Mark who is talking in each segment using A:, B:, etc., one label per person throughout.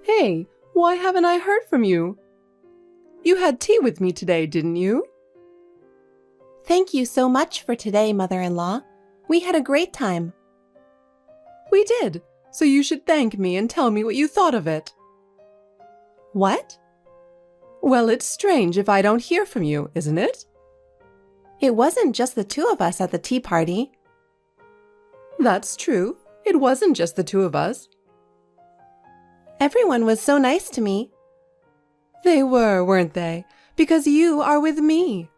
A: Hey, why haven't I heard from you? You had tea with me today, didn't you?
B: Thank you so much for today, mother-in-law. We had a great time.
A: We did, so you should thank me and tell me what you thought of it.
B: What?
A: Well, it's strange if I don't hear from you, isn't it?
B: It wasn't just the two of us at the tea party.
A: That's true. It wasn't just the two of us.
B: Everyone was so nice to me.
A: They were, weren't they? Because you are with me.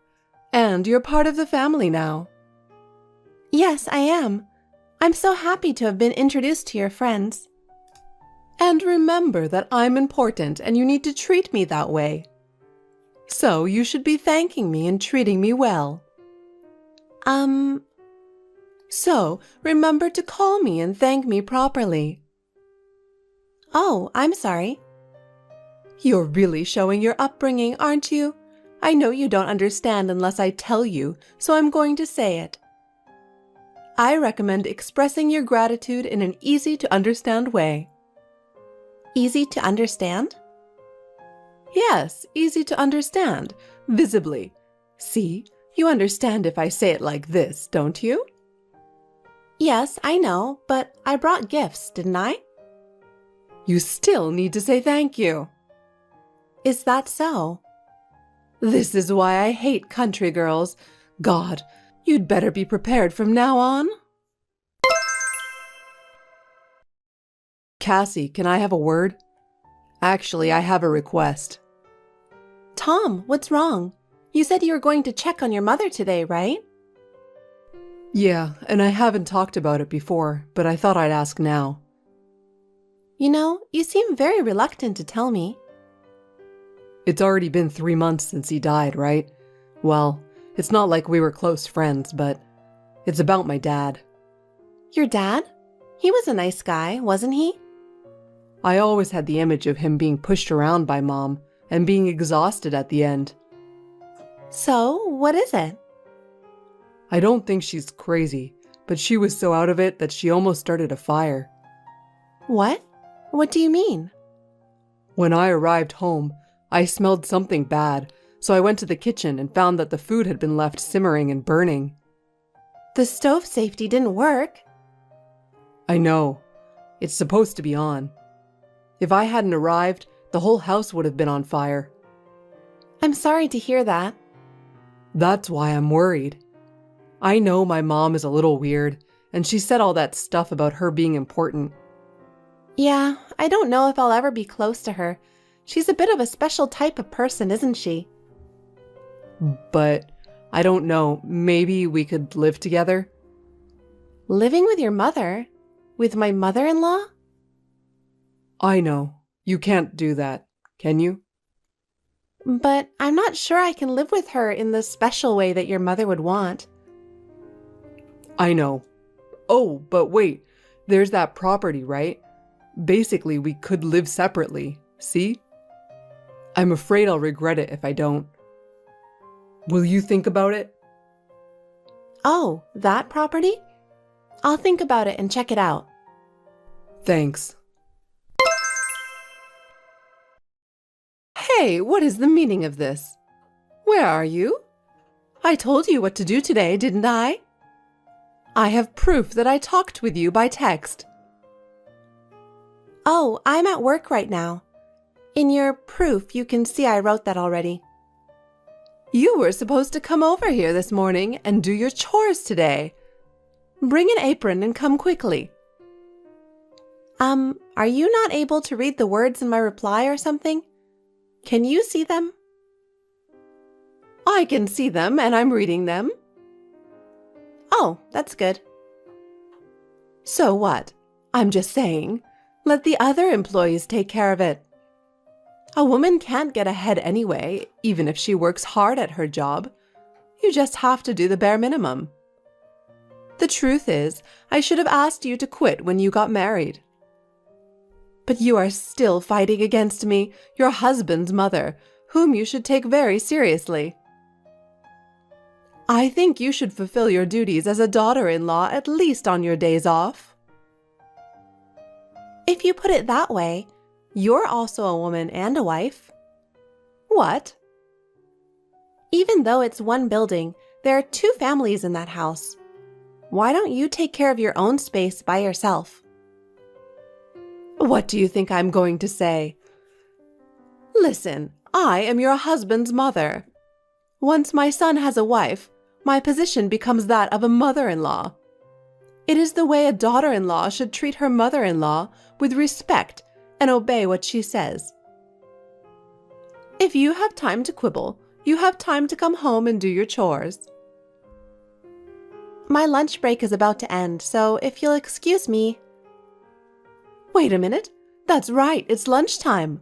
A: And you're part of the family now.
B: Yes, I am. I'm so happy to have been introduced to your friends.
A: And remember that I'm important and you need to treat me that way. So you should be thanking me and treating me well. So remember to call me and thank me properly.
B: Oh, I'm sorry.
A: You're really showing your upbringing, aren't you? I know you don't understand unless I tell you, so I'm going to say it. I recommend expressing your gratitude in an easy-to-understand way.
B: Easy to understand?
A: Yes, easy to understand, visibly. See, you understand if I say it like this, don't you?
B: Yes, I know, but I brought gifts, didn't I?
A: You still need to say thank you.
B: Is that so?
A: This is why I hate country girls. God, you'd better be prepared from now on. Cassie, can I have a word? Actually, I have a request.
B: Tom, what's wrong? You said you were going to check on your mother today, right?
A: Yeah, and I haven't talked about it before, but I thought I'd ask now.
B: You know, you seem very reluctant to tell me.
A: It's already been 3 months since he died, right? Well, it's not like we were close friends, but it's about my dad.
B: Your dad? He was a nice guy, wasn't he?
A: I always had the image of him being pushed around by Mom and being exhausted at the end.
B: So, what is it?
A: I don't think she's crazy, but she was so out of it that she almost started a fire.
B: What? What do you mean?
A: When I arrived home, I smelled something bad, so I went to the kitchen and found that the food had been left simmering and burning.
B: The stove safety didn't work.
A: I know. It's supposed to be on. If I hadn't arrived, the whole house would have been on fire.
B: I'm sorry to hear that.
A: That's why I'm worried. I know my mom is a little weird, and she said all that stuff about her being important.
B: Yeah, I don't know if I'll ever be close to her. She's a bit of a special type of person, isn't she?
A: But I don't know, maybe we could live together?
B: Living with your mother? With my mother-in-law?
A: I know. You can't do that, can you?
B: But I'm not sure I can live with her in the special way that your mother would want.
A: I know. Oh, but wait. There's that property, right? Basically, we could live separately, see? I'm afraid I'll regret it if I don't. Will you think about it?
B: Oh, that property? I'll think about it and check it out.
A: Thanks. Hey, what is the meaning of this? Where are you? I told you what to do today, didn't I? I have proof that I talked with you by text.
B: Oh, I'm at work right now. In your proof, you can see I wrote that already.
A: You were supposed to come over here this morning and do your chores today. Bring an apron and come quickly.
B: Are you not able to read the words in my reply or something? Can you see them?
A: I can see them and I'm reading them.
B: Oh, that's good.
A: So what? I'm just saying, let the other employees take care of it. A woman can't get ahead anyway, even if she works hard at her job. You just have to do the bare minimum. The truth is, I should have asked you to quit when you got married. But you are still fighting against me, your husband's mother, whom you should take very seriously. I think you should fulfill your duties as a daughter-in-law at least on your days off.
B: If you put it that way, You're also a woman and a wife.
A: What?
B: Even though it's one building, there are two families in that house. Why don't you take care of your own space by yourself?
A: What do you think I'm going to say? Listen, I am your husband's mother. Once my son has a wife, my position becomes that of a mother-in-law. It is the way a daughter-in-law should treat her mother-in-law, with respect and obey what she says. If you have time to quibble, you have time to come home and do your chores.
B: My lunch break is about to end, so if you'll excuse me.
A: Wait a minute. That's right, it's lunchtime.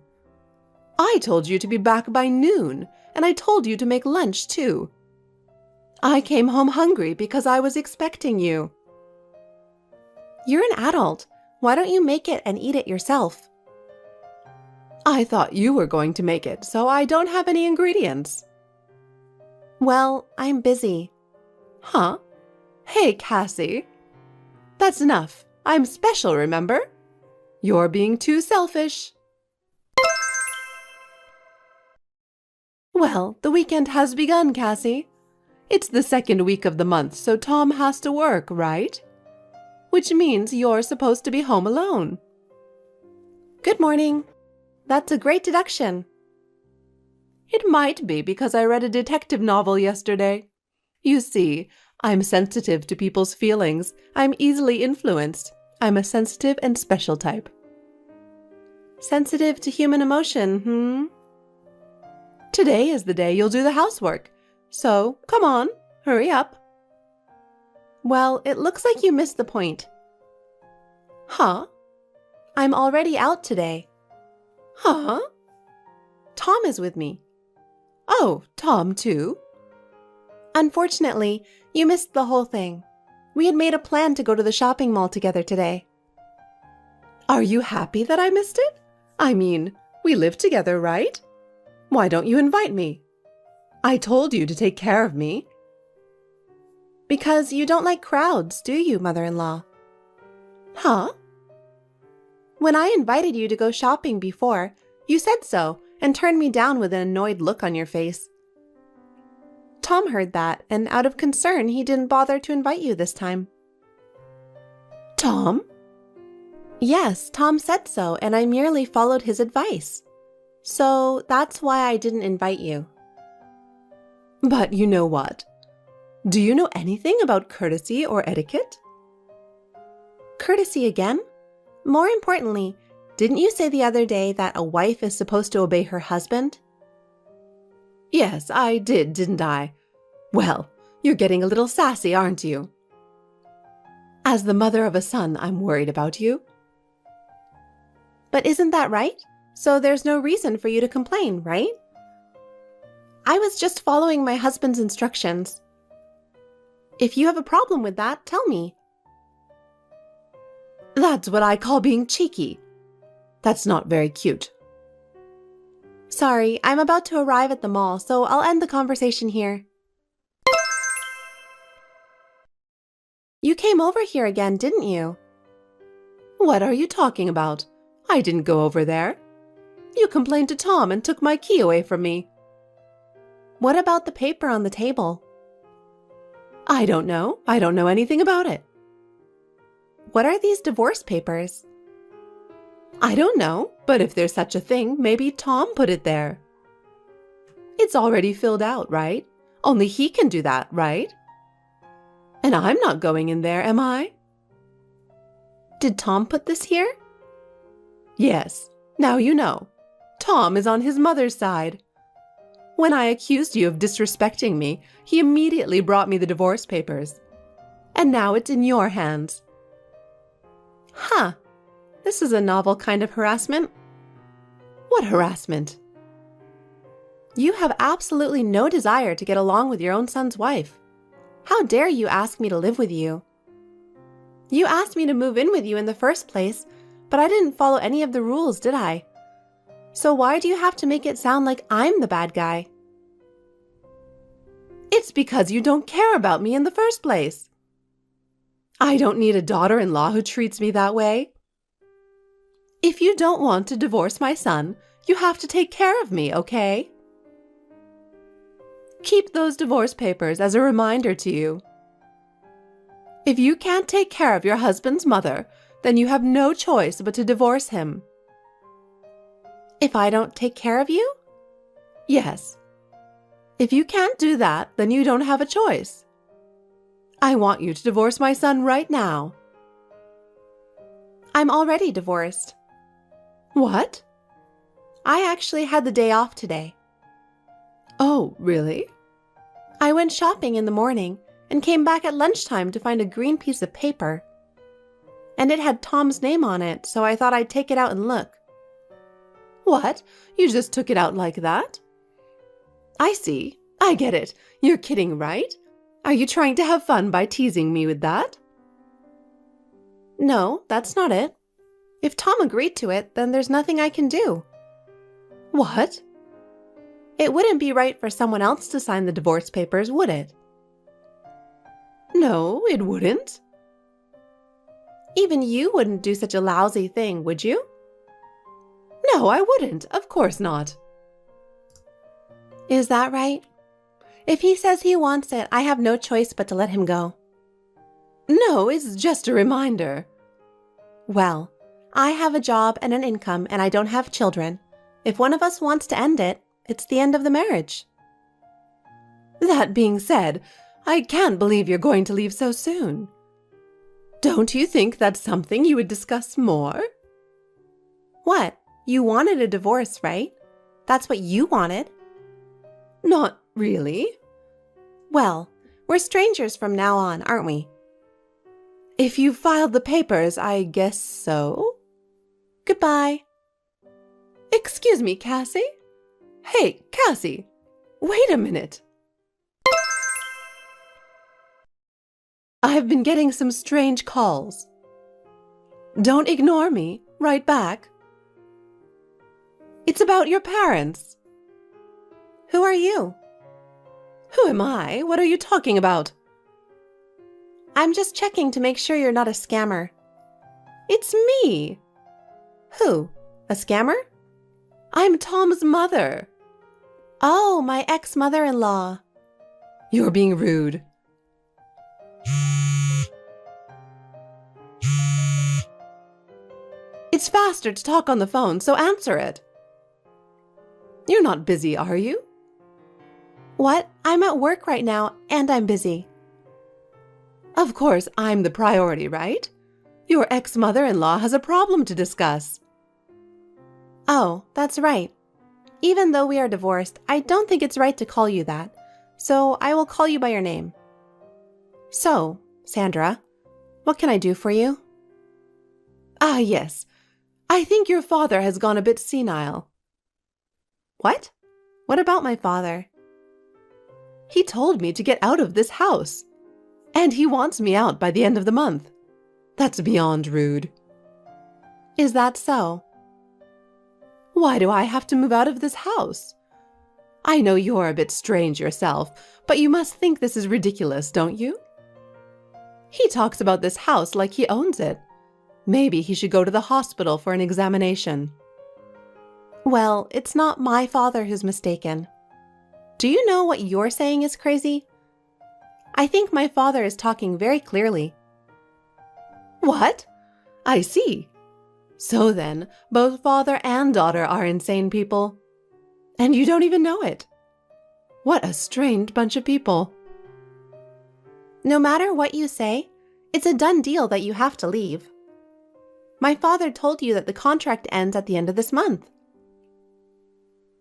A: I told you to be back by noon, and I told you to make lunch too. I came home hungry because I was expecting you.
B: You're an adult. Why don't you make it and eat it yourself?
A: I thought you were going to make it, so I don't have any ingredients.
B: Well, I'm busy.
A: Huh? Hey, Cassie. That's enough. I'm special, remember? You're being too selfish. Well, the weekend has begun, Cassie. It's the second week of the month, so Tom has to work, right? Which means you're supposed to be home alone.
B: Good morning. That's a great deduction.
A: It might be because I read a detective novel yesterday. You see, I'm sensitive to people's feelings. I'm easily influenced. I'm a sensitive and special type.
B: Sensitive to human emotion,
A: Today is the day you'll do the housework. So, come on, hurry up.
B: Well, it looks like you missed the point.
A: Huh?
B: I'm already out today.
A: Huh?
B: Tom is with me.
A: Oh, Tom too?
B: Unfortunately, you missed the whole thing. We had made a plan to go to the shopping mall together today.
A: Are you happy that I missed it? I mean, we live together, right? Why don't you invite me? I told you to take care of me.
B: Because you don't like crowds, do you, mother-in-law?
A: Huh?
B: When I invited you to go shopping before, you said so and turned me down with an annoyed look on your face. Tom heard that, and out of concern, he didn't bother to invite you this time.
A: Tom?
B: Yes, Tom said so, and I merely followed his advice. So that's why I didn't invite you.
A: But you know what? Do you know anything about courtesy or etiquette?
B: Courtesy again? More importantly, didn't you say the other day that a wife is supposed to obey her husband?
A: Yes, I did, didn't I? Well, you're getting a little sassy, aren't you? As the mother of a son, I'm worried about you.
B: But isn't that right? So there's no reason for you to complain, right? I was just following my husband's instructions. If you have a problem with that, tell me.
A: That's what I call being cheeky. That's not very cute.
B: Sorry, I'm about to arrive at the mall, so I'll end the conversation here. You came over here again, didn't you?
A: What are you talking about? I didn't go over there. You complained to Tom and took my key away from me.
B: What about the paper on the table?
A: I don't know. I don't know anything about it.
B: What are these divorce papers?
A: I don't know, but if there's such a thing, maybe Tom put it there. It's already filled out, right? Only he can do that, right? And I'm not going in there, am I?
B: Did Tom put this here?
A: Yes, now you know. Tom is on his mother's side. When I accused you of disrespecting me, he immediately brought me the divorce papers. And now it's in your hands.
B: Huh. This is a novel kind of harassment.
A: What harassment?
B: You have absolutely no desire to get along with your own son's wife. How dare you ask me to live with you? You asked me to move in with you in the first place, but I didn't follow any of the rules, did I? So why do you have to make it sound like I'm the bad guy?
A: It's because you don't care about me in the first place. I don't need a daughter-in-law who treats me that way. If If you don't want to divorce my son, you have to take care of me, okay? Keep those divorce papers as a reminder to you. If you can't take care of your husband's mother, then you have no choice but to divorce him.
B: If I don't take care of you?
A: Yes. If you can't do that, then you don't have a choice. I want you to divorce my son right now.
B: I'm already divorced.
A: What?
B: I actually had the day off today.
A: Oh, really?
B: I went shopping in the morning and came back at lunchtime to find a green piece of paper. And it had Tom's name on it, so I thought I'd take it out and look.
A: What? You just took it out like that? I see. I get it. You're kidding, right? Are you trying to have fun by teasing me with that?
B: No, that's not it. If Tom agreed to it, then there's nothing I can do.
A: What?
B: It wouldn't be right for someone else to sign the divorce papers, would it?
A: No, it wouldn't.
B: Even you wouldn't do such a lousy thing, would you?
A: No, I wouldn't. Of course not.
B: Is that right? If he says he wants it, I have no choice but to let him go.
A: No, it's just a reminder.
B: Well, I have a job and an income, and I don't have children. If one of us wants to end it, it's the end of the marriage.
A: That being said, I can't believe you're going to leave so soon. Don't you think that's something you would discuss more?
B: What? You wanted a divorce, right? That's what you wanted.
A: Not really.
B: Well, we're strangers from now on, aren't we?
A: If you filed the papers, I guess so.
B: Goodbye.
A: Excuse me, Cassie? Hey, Cassie, wait a minute. I've been getting some strange calls. Don't ignore me. Write back. It's about your parents.
B: Who are you?
A: Who am I? What are you talking about?
B: I'm just checking to make sure you're not a scammer.
A: It's me.
B: Who? A scammer?
A: I'm Tom's mother.
B: Oh, my ex-mother-in-law.
A: You're being rude. It's faster to talk on the phone, so answer it. You're not busy, are you?
B: What? I'm at work right now, and I'm busy.
A: Of course, I'm the priority, right? Your ex-mother-in-law has a problem to discuss.
B: Oh, that's right. Even though we are divorced, I don't think it's right to call you that, so I will call you by your name. So, Sandra, what can I do for you?
A: Ah, yes. I think your father has gone a bit senile.
B: What? What about my father?
A: He told me to get out of this house. And he wants me out by the end of the month. That's beyond rude.
B: Is that so?
A: Why do I have to move out of this house? I know you're a bit strange yourself, but you must think this is ridiculous, don't you? He talks about this house like he owns it. Maybe he should go to the hospital for an examination.
B: Well, it's not my father who's mistaken. Do you know what you're saying is crazy? I think my father is talking very clearly.
A: What? I see. So then, both father and daughter are insane people. And you don't even know it. What a strange bunch of people.
B: No matter what you say, it's a done deal that you have to leave. My father told you that the contract ends at the end of this month.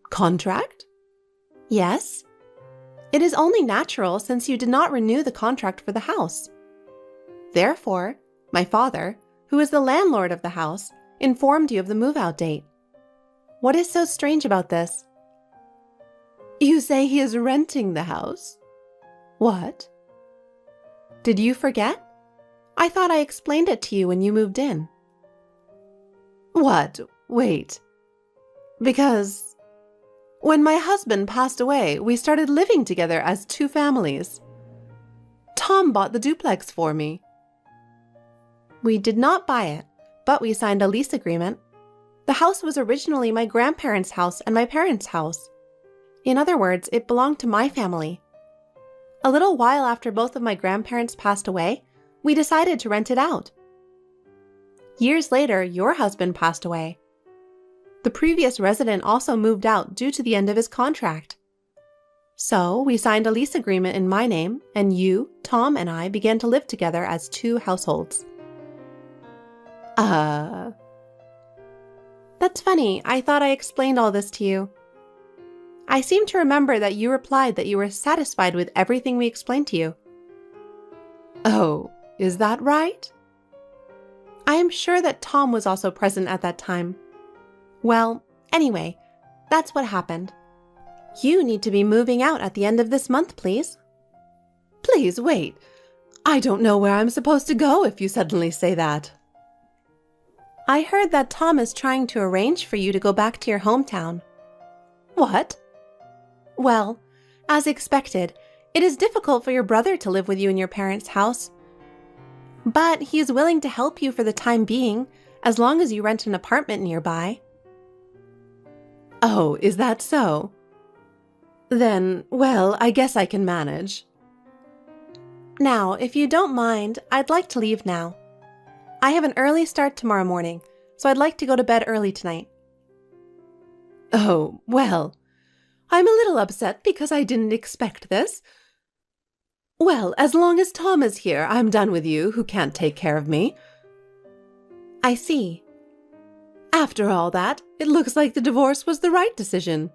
A: Contract?
B: Yes. It is only natural since you did not renew the contract for the house. Therefore, my father, who is the landlord of the house, informed you of the move-out date. What is so strange about this?
A: You say he is renting the house? What?
B: Did you forget? I thought I explained it to you when you moved in.
A: What? Wait. Because when my husband passed away, we started living together as two families. Tom bought the duplex for me.
B: We did not buy it, but we signed a lease agreement. The house was originally my grandparents' house and my parents' house. In other words, it belonged to my family. A little while after both of my grandparents passed away, we decided to rent it out. Years later, your husband passed away. The previous resident also moved out due to the end of his contract. So, we signed a lease agreement in my name, and you, Tom, and I began to live together as two households. That's funny. I thought I explained all this to you. I seem to remember that you replied that you were satisfied with everything we explained to you.
A: Oh, is that right?
B: I am sure that Tom was also present at that time. Well, anyway, that's what happened. You need to be moving out at the end of this month, please.
A: Please wait. I don't know where I'm supposed to go if you suddenly say that.
B: I heard that Tom is trying to arrange for you to go back to your hometown.
A: What?
B: Well, as expected, it is difficult for your brother to live with you in your parents' house. But he is willing to help you for the time being, as long as you rent an apartment nearby.
A: Oh, is that so? Then, well, I guess I can manage.
B: Now, if you don't mind, I'd like to leave now. I have an early start tomorrow morning, so I'd like to go to bed early tonight.
A: Oh, well, I'm a little upset because I didn't expect this. Well, as long as Tom is here, I'm done with you who can't take care of me.
B: I see.
A: After all that, it looks like the divorce was the right decision.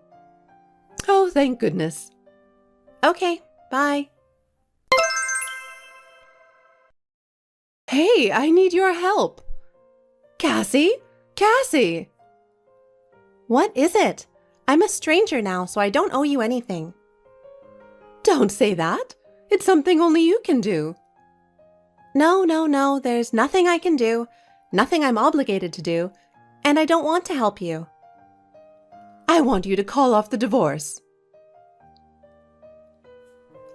A: Oh, thank goodness.
B: Okay, bye.
A: Hey, I need your help. Cassie? Cassie!
B: What is it? I'm a stranger now, so I don't owe you anything.
A: Don't say that. It's something only you can do.
B: No, there's nothing I can do, nothing I'm obligated to do, and I don't want to help you.
A: I want you to call off the divorce.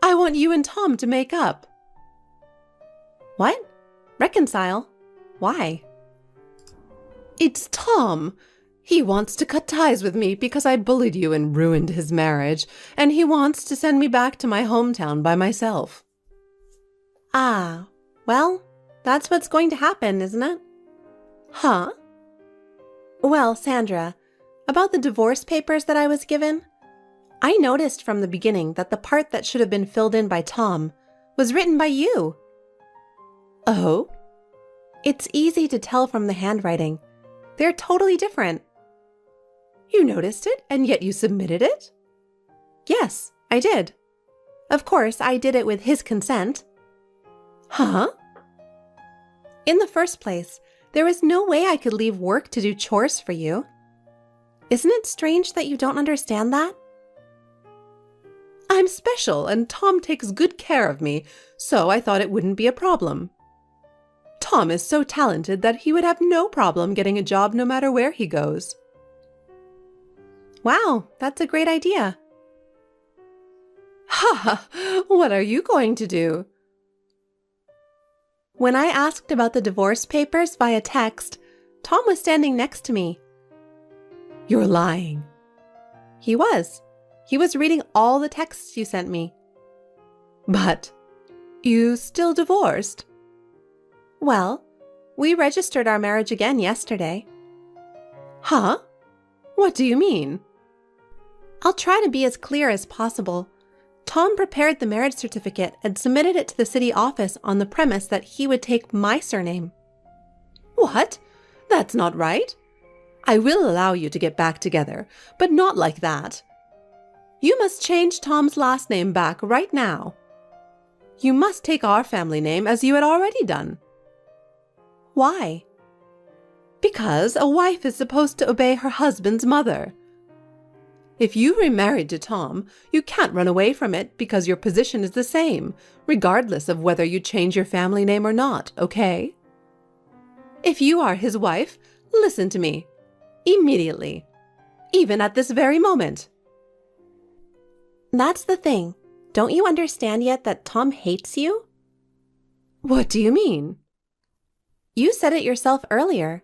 A: I want you and Tom to make up.
B: What? Reconcile? Why?
A: It's Tom. He wants to cut ties with me because I bullied you and ruined his marriage, and he wants to send me back to my hometown by myself.
B: Ah, well, that's what's going to happen, isn't it?
A: Huh?
B: Well, Sandra, about the divorce papers that I was given, I noticed from the beginning that the part that should have been filled in by Tom was written by you.
A: Oh?
B: It's easy to tell from the handwriting. They're totally different.
A: You noticed it, and yet you submitted it?
B: Yes, I did. Of course, I did it with his consent.
A: Huh?
B: In the first place, there was no way I could leave work to do chores for you. Isn't it strange that you don't understand that?
A: I'm special, and Tom takes good care of me, so I thought it wouldn't be a problem. Tom is so talented that he would have no problem getting a job no matter where he goes.
B: Wow, that's a great idea.
A: Ha! What are you going to do?
B: When I asked about the divorce papers via text, Tom was standing next to me.
A: You're lying.
B: He was. He was reading all the texts you sent me.
A: But you still divorced?
B: Well, we registered our marriage again yesterday.
A: Huh? What do you mean?
B: I'll try to be as clear as possible. Tom prepared the marriage certificate and submitted it to the city office on the premise that he would take my surname.
A: What? That's not right. I will allow you to get back together, but not like that. You must change Tom's last name back right now. You must take our family name as you had already done.
B: Why?
A: Because a wife is supposed to obey her husband's mother. If you remarried to Tom, you can't run away from it because your position is the same, regardless of whether you change your family name or not, okay? If you are his wife, listen to me. Immediately. Even at this very moment.
B: That's the thing. Don't you understand yet that Tom hates you?
A: What do you mean?
B: You said it yourself earlier.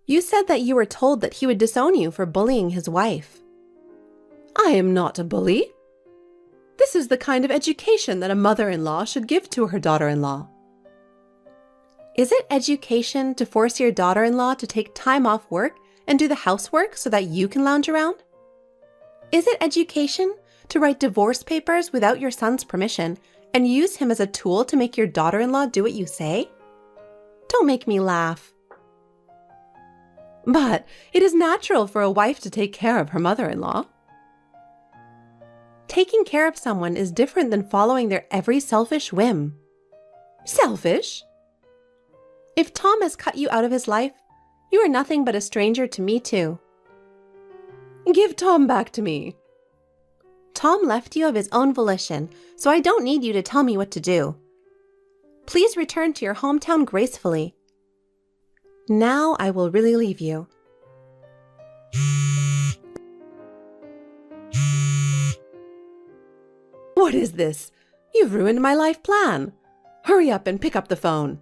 B: You said that you were told that he would disown you for bullying his wife.
A: I am not a bully. This is the kind of education that a mother-in-law should give to her daughter-in-law.
B: Is it education to force your daughter-in-law to take time off work and do the housework so that you can lounge around? Is it education to write divorce papers without your son's permission and use him as a tool to make your daughter-in-law do what you say? Don't make me laugh.
A: But it is natural for a wife to take care of her mother-in-law.
B: Taking care of someone is different than following their every selfish whim.
A: Selfish?
B: If Tom has cut you out of his life, you are nothing but a stranger to me too.
A: Give Tom back to me.
B: Tom left you of his own volition, so I don't need you to tell me what to do. Please return to your hometown gracefully. Now I will really leave you.
A: What is this? You've ruined my life plan. Hurry up and pick up the phone.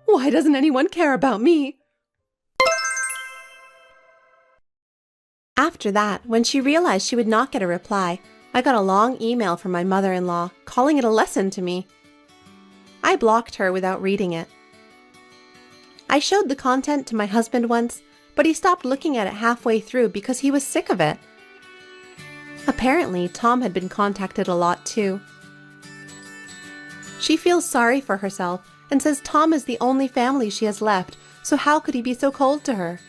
A: Why doesn't anyone care about me?
B: After that, when she realized she would not get a reply, I got a long email from my mother-in-law calling it a lesson to me. I blocked her without reading it. I showed the content to my husband once, but he stopped looking at it halfway through because he was sick of it. Apparently, Tom had been contacted a lot too. She feels sorry for herself and says Tom is the only family she has left, so how could he be so cold to her?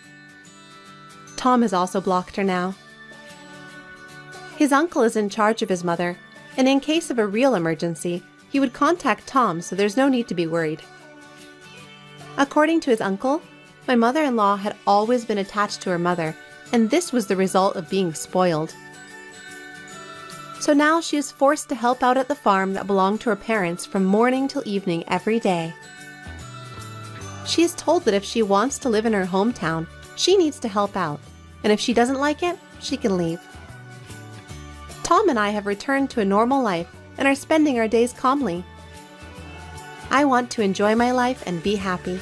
B: Tom has also blocked her now. His uncle is in charge of his mother, and in case of a real emergency, he would contact Tom, so there's no need to be worried. According to his uncle, my mother-in-law had always been attached to her mother, and this was the result of being spoiled. So now she is forced to help out at the farm that belonged to her parents from morning till evening every day. She is told that if she wants to live in her hometown, she needs to help out, and if she doesn't like it, she can leave. Tom and I have returned to a normal life and are spending our days calmly. I want to enjoy my life and be happy.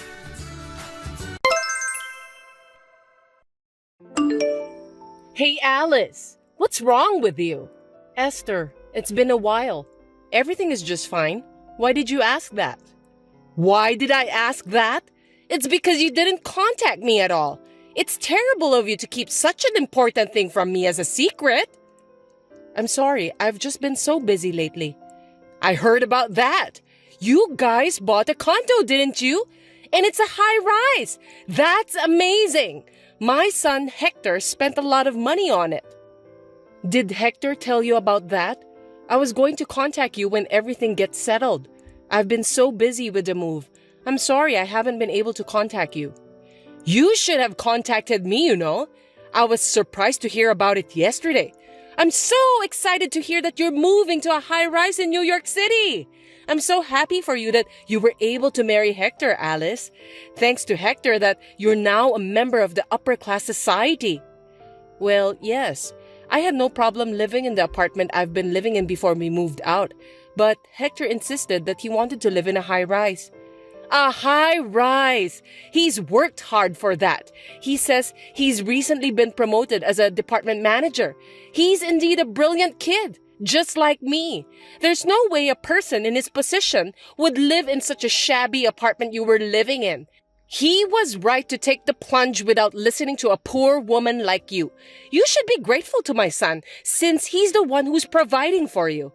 C: Hey Alice, what's wrong with you? Esther, it's been a while. Everything is just fine. Why did you ask that? Why did I ask that? It's because you didn't contact me at all. It's terrible of you to keep such an important thing from me as a secret. I'm sorry, I've just been so busy lately. I heard about that. You guys bought a condo, didn't you? And it's a high rise. That's amazing. My son Hector spent a lot of money on it. Did Hector tell you about that? I was going to contact you when everything gets settled. I've been so busy with the move. I'm sorry I haven't been able to contact you. You should have contacted me, you know. I was surprised to hear about it yesterday. I'm so excited to hear that you're moving to a high-rise in New York City. I'm so happy for you that you were able to marry Hector, Alice. Thanks to Hector that you're now a member of the upper-class society. Well, yes. I had no problem living in the apartment I've been living in before we moved out. But Hector insisted that he wanted to live in a high-rise. A high-rise! He's worked hard for that. He says he's recently been promoted as a department manager. He's indeed a brilliant kid, just like me. There's no way a person in his position would live in such a shabby apartment you were living in. He was right to take the plunge without listening to a poor woman like you. You should be grateful to my son, since he's the one who's providing for you.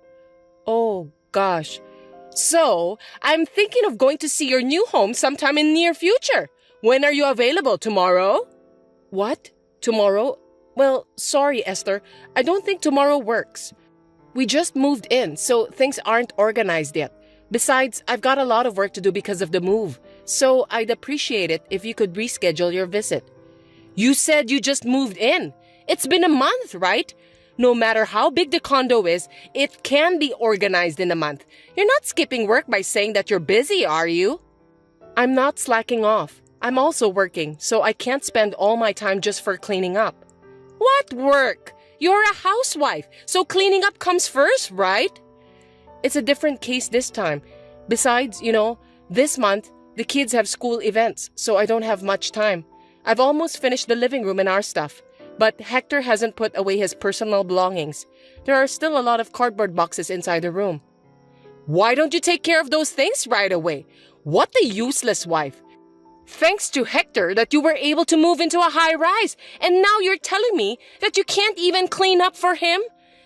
C: Oh, gosh. So, I'm thinking of going to see your new home sometime in near future. When are you available? Tomorrow? What? Tomorrow? Well, sorry, Esther. I don't think tomorrow works. We just moved in, so things aren't organized yet. Besides, I've got a lot of work to do because of the move, so I'd appreciate it if you could reschedule your visit. You said you just moved in. It's been a month, right? No matter how big the condo is, it can be organized in a month. You're not skipping work by saying that you're busy, are you? I'm not slacking off. I'm also working, so I can't spend all my time just for cleaning up. What work? You're a housewife, so cleaning up comes first, right? It's a different case this time. Besides, this month, the kids have school events, so I don't have much time. I've almost finished the living room and our stuff, but Hector hasn't put away his personal belongings. There are still a lot of cardboard boxes inside the room. Why don't you take care of those things right away? What a useless wife. Thanks to Hector that you were able to move into a high-rise, and now you're telling me that you can't even clean up for him?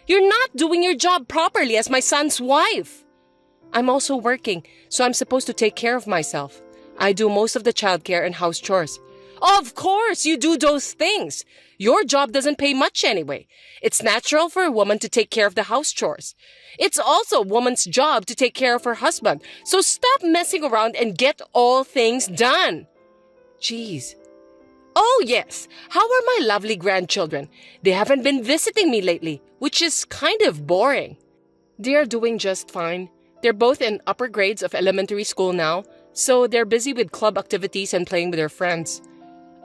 C: You're not doing your job properly as my son's wife. I'm also working, so I'm supposed to take care of myself. I do most of the childcare and house chores. Of course, you do those things. Your job doesn't pay much anyway. It's natural for a woman to take care of the house chores. It's also a woman's job to take care of her husband, so stop messing around and get all things done. Jeez. Oh yes, how are my lovely grandchildren? They haven't been visiting me lately, which is kind of boring. They are doing just fine. They're both in upper grades of elementary school now, so they're busy with club activities and playing with their friends.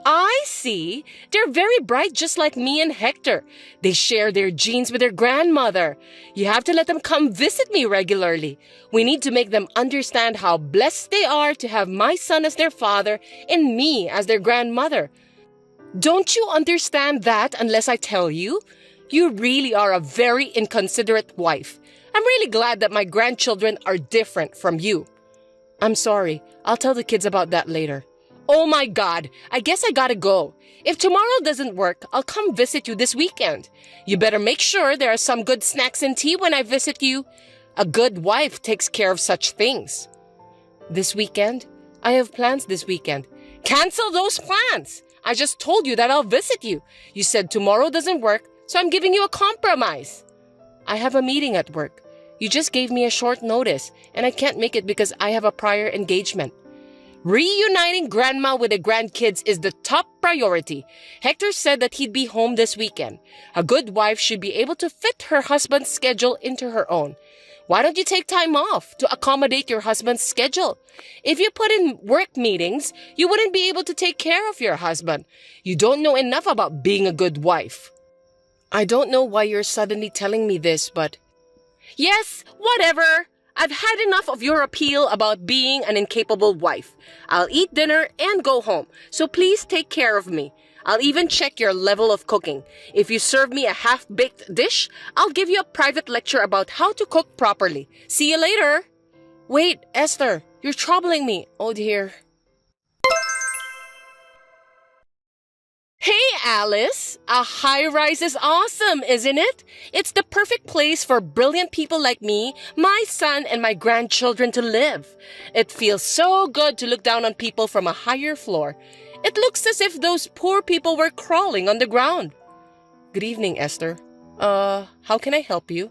C: I see. They're very bright just like me and Hector. They share their genes with their grandmother. You have to let them come visit me regularly. We need to make them understand how blessed they are to have my son as their father and me as their grandmother. Don't you understand that unless I tell you? You really are a very inconsiderate wife. I'm really glad that my grandchildren are different from you. I'm sorry. I'll tell the kids about that later. Oh my God, I guess I gotta go. If tomorrow doesn't work, I'll come visit you this weekend. You better make sure there are some good snacks and tea when I visit you. A good wife takes care of such things. This weekend? I have plans this weekend. Cancel those plans. I just told you that I'll visit you. You said tomorrow doesn't work, so I'm giving you a compromise. I have a meeting at work. You just gave me a short notice, and I can't make it because I have a prior engagement. Reuniting grandma with the grandkids is the top priority. Hector said that he'd be home this weekend. A good wife should be able to fit her husband's schedule into her own. Why don't you take time off to accommodate your husband's schedule? If you put in work meetings, you wouldn't be able to take care of your husband. You don't know enough about being a good wife. I don't know why you're suddenly telling me this, but... Yes, whatever. I've had enough of your appeal about being an incapable wife. I'll eat dinner and go home, so please take care of me. I'll even check your level of cooking. If you serve me a half-baked dish, I'll give you a private lecture about how to cook properly. See you later. Wait, Esther, you're troubling me. Oh dear. Hey, Alice! A high-rise is awesome, isn't it? It's the perfect place for brilliant people like me, my son, and my grandchildren to live. It feels so good to look down on people from a higher floor. It looks as if those poor people were crawling on the ground. Good evening, Esther. How can I help you?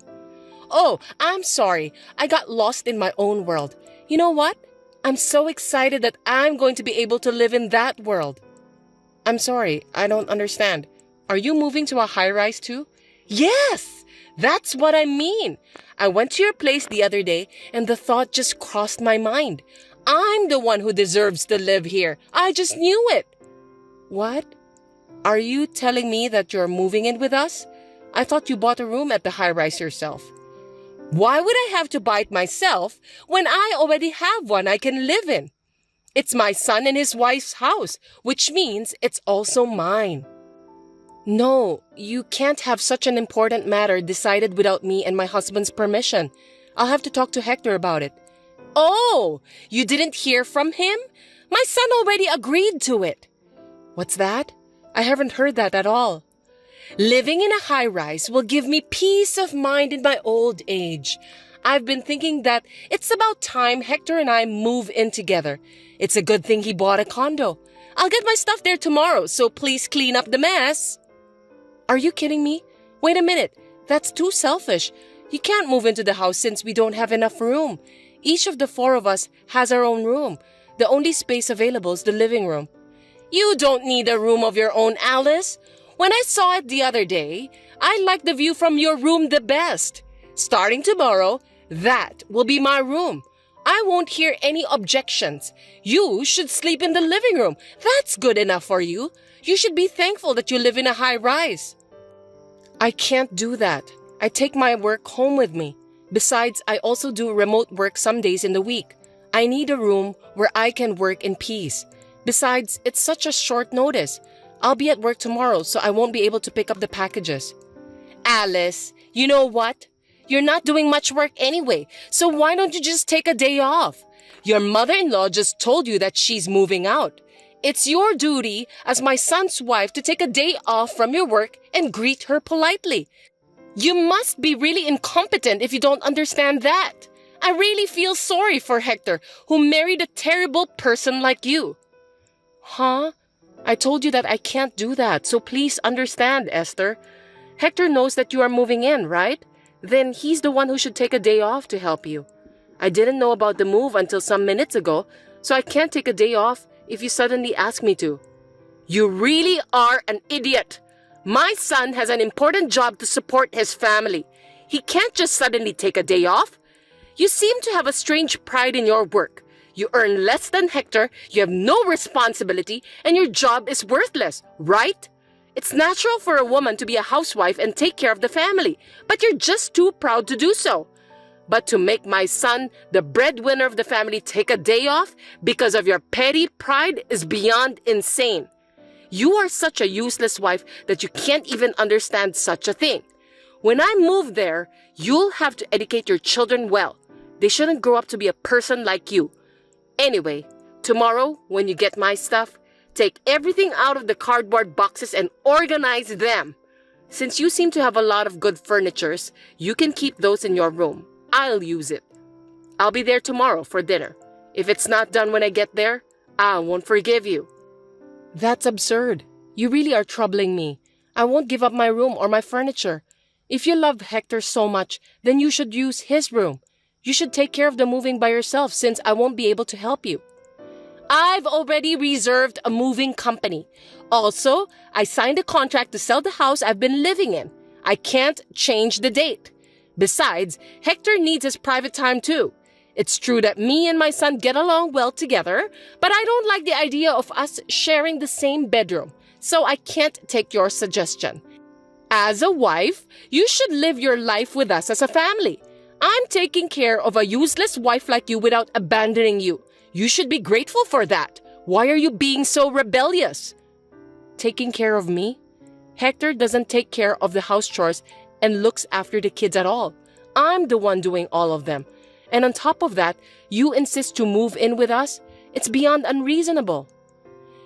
C: Oh, I'm sorry. I got lost in my own world. You know what? I'm so excited that I'm going to be able to live in that world. I'm sorry, I don't understand. Are you moving to a high-rise too? Yes, that's what I mean. I went to your place the other day and the thought just crossed my mind. I'm the one who deserves to live here. I just knew it. What? Are you telling me that you're moving in with us? I thought you bought a room at the high-rise yourself. Why would I have to buy it myself when I already have one I can live in? It's my son and his wife's house, which means it's also mine. No, you can't have such an important matter decided without me and my husband's permission. I'll have to talk to Hector about it. Oh, you didn't hear from him? My son already agreed to it. What's that? I haven't heard that at all. Living in a high-rise will give me peace of mind in my old age. I've been thinking that it's about time Hector and I move in together. It's a good thing he bought a condo. I'll get my stuff there tomorrow, so please clean up the mess. Are you kidding me? Wait a minute. That's too selfish. You can't move into the house since we don't have enough room. Each of the four of us has our own room. The only space available is the living room. You don't need a room of your own, Alice. When I saw it the other day, I liked the view from your room the best. Starting tomorrow, that will be my room. I won't hear any objections. You should sleep in the living room. That's good enough for you. You should be thankful that you live in a high-rise. I can't do that. I take my work home with me. Besides, I also do remote work some days in the week. I need a room where I can work in peace. Besides, it's such a short notice. I'll be at work tomorrow, so I won't be able to pick up the packages. Alice, you know what? You're not doing much work anyway, so why don't you just take a day off? Your mother-in-law just told you that she's moving out. It's your duty as my son's wife to take a day off from your work and greet her politely. You must be really incompetent if you don't understand that. I really feel sorry for Hector, who married a terrible person like you. Huh? I told you that I can't do that, so please understand, Esther. Hector knows that you are moving in, right? Then he's the one who should take a day off to help you. I didn't know about the move until some minutes ago, so I can't take a day off if you suddenly ask me to. You really are an idiot. My son has an important job to support his family. He can't just suddenly take a day off. You seem to have a strange pride in your work. You earn less than Hector, you have no responsibility, and your job is worthless, right? It's natural for a woman to be a housewife and take care of the family, but you're just too proud to do so. But to make my son, the breadwinner of the family, take a day off because of your petty pride is beyond insane. You are such a useless wife that you can't even understand such a thing. When I move there, you'll have to educate your children well. They shouldn't grow up to be a person like you. Anyway, tomorrow, when you get my stuff, take everything out of the cardboard boxes and organize them. Since you seem to have a lot of good furnitures, you can keep those in your room. I'll use it. I'll be there tomorrow for dinner. If it's not done when I get there, I won't forgive you. That's absurd. You really are troubling me. I won't give up my room or my furniture. If you love Hector so much, then you should use his room. You should take care of the moving by yourself since I won't be able to help you. I've already reserved a moving company. Also, I signed a contract to sell the house I've been living in. I can't change the date. Besides, Hector needs his private time too. It's true that me and my son get along well together, but I don't like the idea of us sharing the same bedroom, so I can't take your suggestion. As a wife, you should live your life with us as a family. I'm taking care of a useless wife like you without abandoning you. You should be grateful for that. Why are you being so rebellious? Taking care of me? Hector doesn't take care of the house chores and looks after the kids at all. I'm the one doing all of them. And on top of that, you insist to move in with us? It's beyond unreasonable.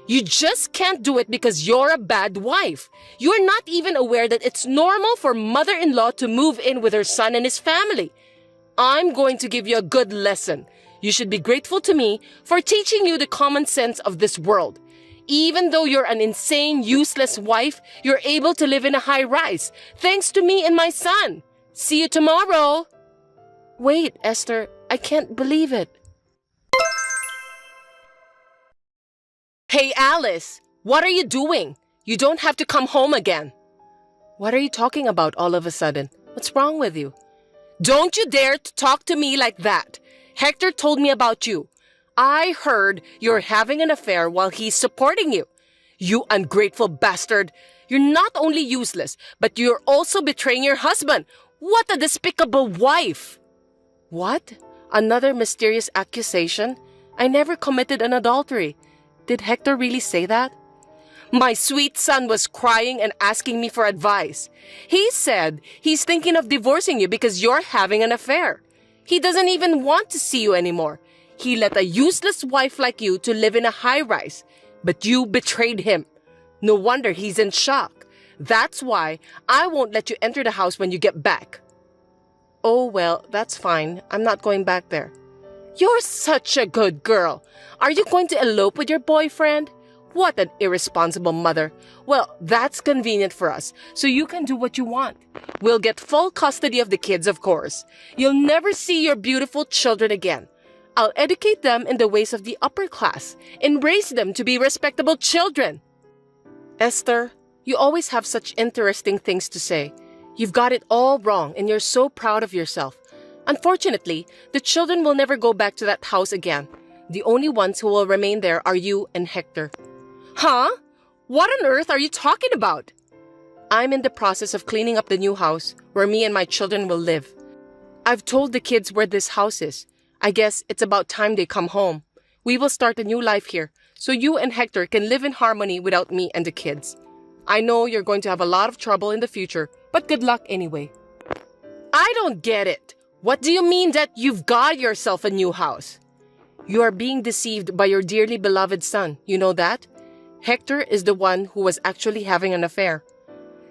C: You just can't do it because you're a bad wife. You're not even aware that it's normal for mother-in-law to move in with her son and his family. I'm going to give you a good lesson. You should be grateful to me for teaching you the common sense of this world. Even though you're an insane, useless wife, you're able to live in a high-rise, thanks to me and my son. See you tomorrow. Wait, Esther, I can't believe it. Hey, Alice, what are you doing? You don't have to come home again. What are you talking about all of a sudden? What's wrong with you? Don't you dare to talk to me like that. Hector told me about you. I heard you're having an affair while he's supporting you. You ungrateful bastard. You're not only useless, but you're also betraying your husband. What a despicable wife! What? Another mysterious accusation? I never committed an adultery. Did Hector really say that? My sweet son was crying and asking me for advice. He said he's thinking of divorcing you because you're having an affair. He doesn't even want to see you anymore. He let a useless wife like you to live in a high-rise, but you betrayed him. No wonder he's in shock. That's why I won't let you enter the house when you get back. Oh, well, that's fine. I'm not going back there. You're such a good girl. Are you going to elope with your boyfriend? What an irresponsible mother. Well, that's convenient for us, so you can do what you want. We'll get full custody of the kids, of course. You'll never see your beautiful children again. I'll educate them in the ways of the upper class and raise them to be respectable children. Esther, you always have such interesting things to say. You've got it all wrong and you're so proud of yourself. Unfortunately, the children will never go back to that house again. The only ones who will remain there are you and Hector. Huh? What on earth are you talking about? I'm in the process of cleaning up the new house where me and my children will live. I've told the kids where this house is. I guess it's about time they come home. We will start a new life here, so you and Hector can live in harmony without me and the kids. I know you're going to have a lot of trouble in the future, but good luck anyway. I don't get it. What do you mean that you've got yourself a new house? You are being deceived by your dearly beloved son, you know that? Hector is the one who was actually having an affair.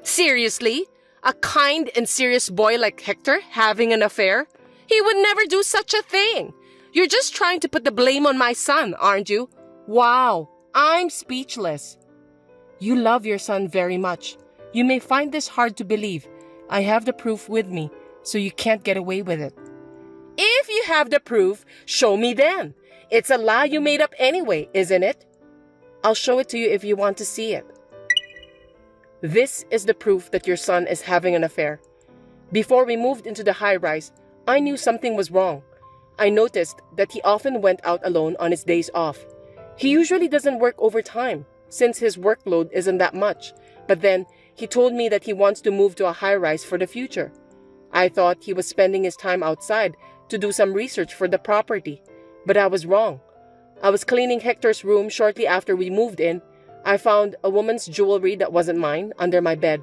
C: Seriously? A kind and serious boy like Hector having an affair? He would never do such a thing. You're just trying to put the blame on my son, aren't you? Wow, I'm speechless. You love your son very much. You may find this hard to believe. I have the proof with me, so you can't get away with it. If you have the proof, show me then. It's a lie you made up anyway, isn't it? I'll show it to you if you want to see it. This is the proof that your son is having an affair. Before we moved into the high-rise, I knew something was wrong. I noticed that he often went out alone on his days off. He usually doesn't work overtime, since his workload isn't that much. But then, he told me that he wants to move to a high-rise for the future. I thought he was spending his time outside to do some research for the property. But I was wrong. I was cleaning Hector's room shortly after we moved in. I found a woman's jewelry that wasn't mine under my bed.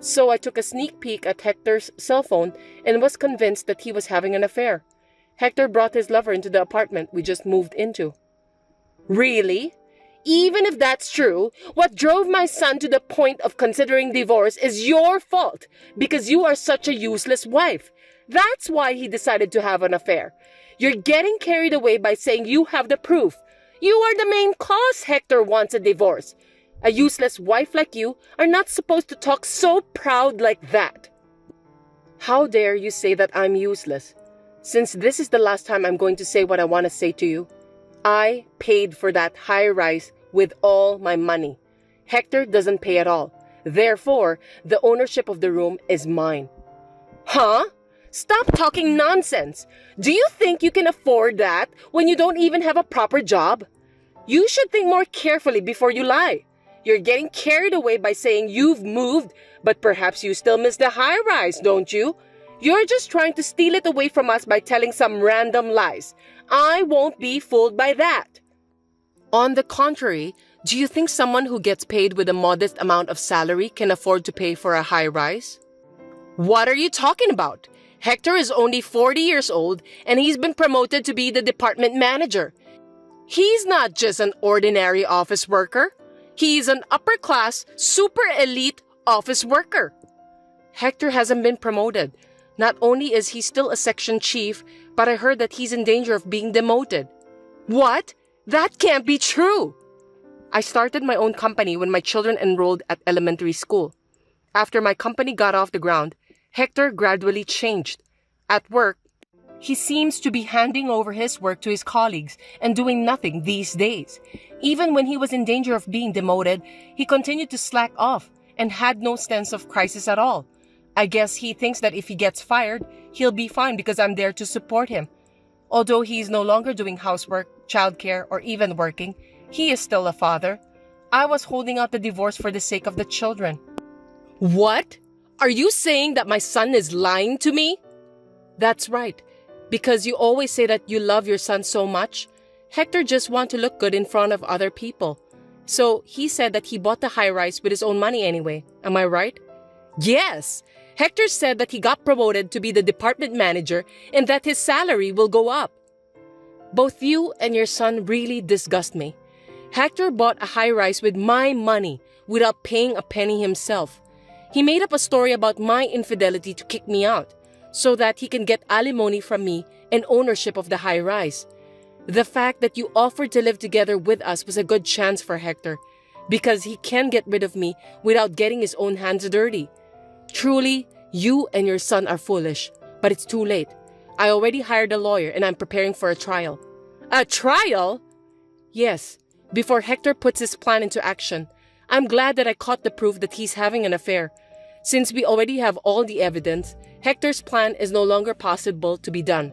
C: So I took a sneak peek at Hector's cell phone and was convinced that he was having an affair. Hector brought his lover into the apartment we just moved into. Really? Even if that's true, what drove my son to the point of considering divorce is your fault because you are such a useless wife. That's why he decided to have an affair. You're getting carried away by saying you have the proof. You are the main cause Hector wants a divorce. A useless wife like you are not supposed to talk so proud like that. How dare you say that I'm useless? Since this is the last time I'm going to say what I want to say to you, I paid for that high-rise with all my money. Hector doesn't pay at all. Therefore, the ownership of the room is mine. Huh? Stop talking nonsense. Do you think you can afford that when you don't even have a proper job? You should think more carefully before you lie. You're getting carried away by saying you've moved, but perhaps you still miss the high rise, don't you? You're just trying to steal it away from us by telling some random lies. I won't be fooled by that. On the contrary, do you think someone who gets paid with a modest amount of salary can afford to pay for a high rise? What are you talking about? Hector is only 40 years old and he's been promoted to be the department manager. He's not just an ordinary office worker. He's an upper-class, super elite office worker. Hector hasn't been promoted. Not only is he still a section chief, but I heard that he's in danger of being demoted. What? That can't be true! I started my own company when my children enrolled at elementary school. After my company got off the ground, Hector gradually changed. At work, he seems to be handing over his work to his colleagues and doing nothing these days. Even when he was in danger of being demoted, he continued to slack off and had no sense of crisis at all. I guess he thinks that if he gets fired, he'll be fine because I'm there to support him. Although he is no longer doing housework, childcare, or even working, he is still a father. I was holding out the divorce for the sake of the children. What? Are you saying that my son is lying to me? That's right. Because you always say that you love your son so much. Hector just wants to look good in front of other people. So he said that he bought the high-rise with his own money anyway. Am I right? Yes. Hector said that he got promoted to be the department manager and that his salary will go up. Both you and your son really disgust me. Hector bought a high-rise with my money without paying a penny himself. He made up a story about my infidelity to kick me out so that he can get alimony from me and ownership of the high-rise. The fact that you offered to live together with us was a good chance for Hector because he can get rid of me without getting his own hands dirty. Truly, you and your son are foolish, but it's too late. I already hired a lawyer and I'm preparing for a trial. A trial? Yes, before Hector puts his plan into action. I'm glad that I caught the proof that he's having an affair. Since we already have all the evidence, Hector's plan is no longer possible to be done.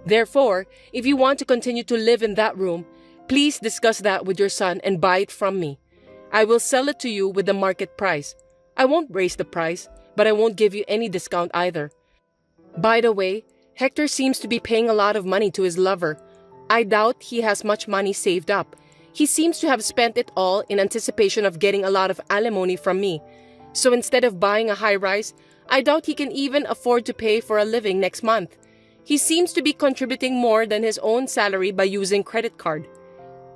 C: Therefore, if you want to continue to live in that room, please discuss that with your son and buy it from me. I will sell it to you with the market price. I won't raise the price, but I won't give you any discount either. By the way, Hector seems to be paying a lot of money to his lover. I doubt he has much money saved up. He seems to have spent it all in anticipation of getting a lot of alimony from me. So instead of buying a high-rise, I doubt he can even afford to pay for a living next month. He seems to be contributing more than his own salary by using credit card.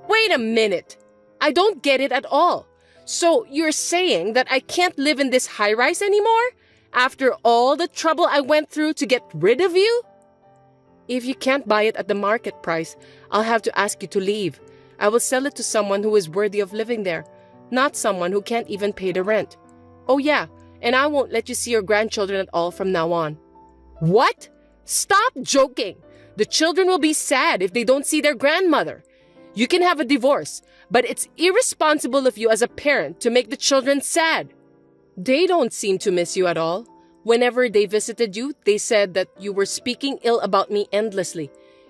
C: Wait a minute! I don't get it at all. So you're saying that I can't live in this high-rise anymore? After all the trouble I went through to get rid of you? If you can't buy it at the market price, I'll have to ask you to leave. I will sell it to someone who is worthy of living there, not someone who can't even pay the rent. Oh yeah, and I won't let you see your grandchildren at all from now on. What? Stop joking! The children will be sad if they don't see their grandmother. You can have a divorce, but it's irresponsible of you as a parent to make the children sad. They don't seem to miss you at all. Whenever they visited you, they said that you were speaking ill about me endlessly.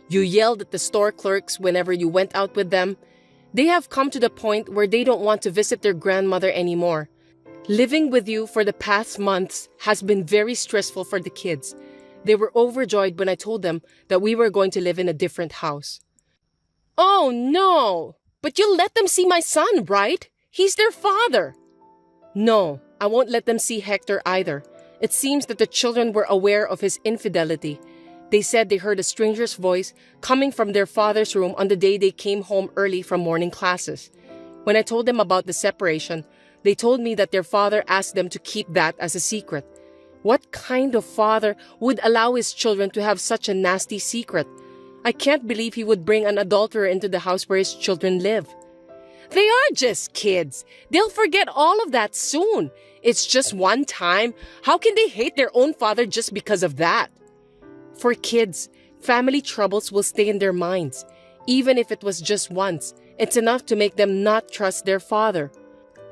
C: You yelled at the store clerks whenever you went out with them. They have come to the point where they don't want to visit their grandmother anymore. Living with you for the past months has been very stressful for the kids. They were overjoyed when I told them that we were going to live in a different house. Oh no! But you'll let them see my son, right? He's their father. No, I won't let them see Hector either. It seems that the children were aware of his infidelity. They said they heard a stranger's voice coming from their father's room on the day they came home early from morning classes. When I told them about the separation, they told me that their father asked them to keep that as a secret. What kind of father would allow his children to have such a nasty secret? I can't believe he would bring an adulterer into the house where his children live. They are just kids. They'll forget all of that soon. It's just one time. How can they hate their own father just because of that? For kids, family troubles will stay in their minds. Even if it was just once, it's enough to make them not trust their father.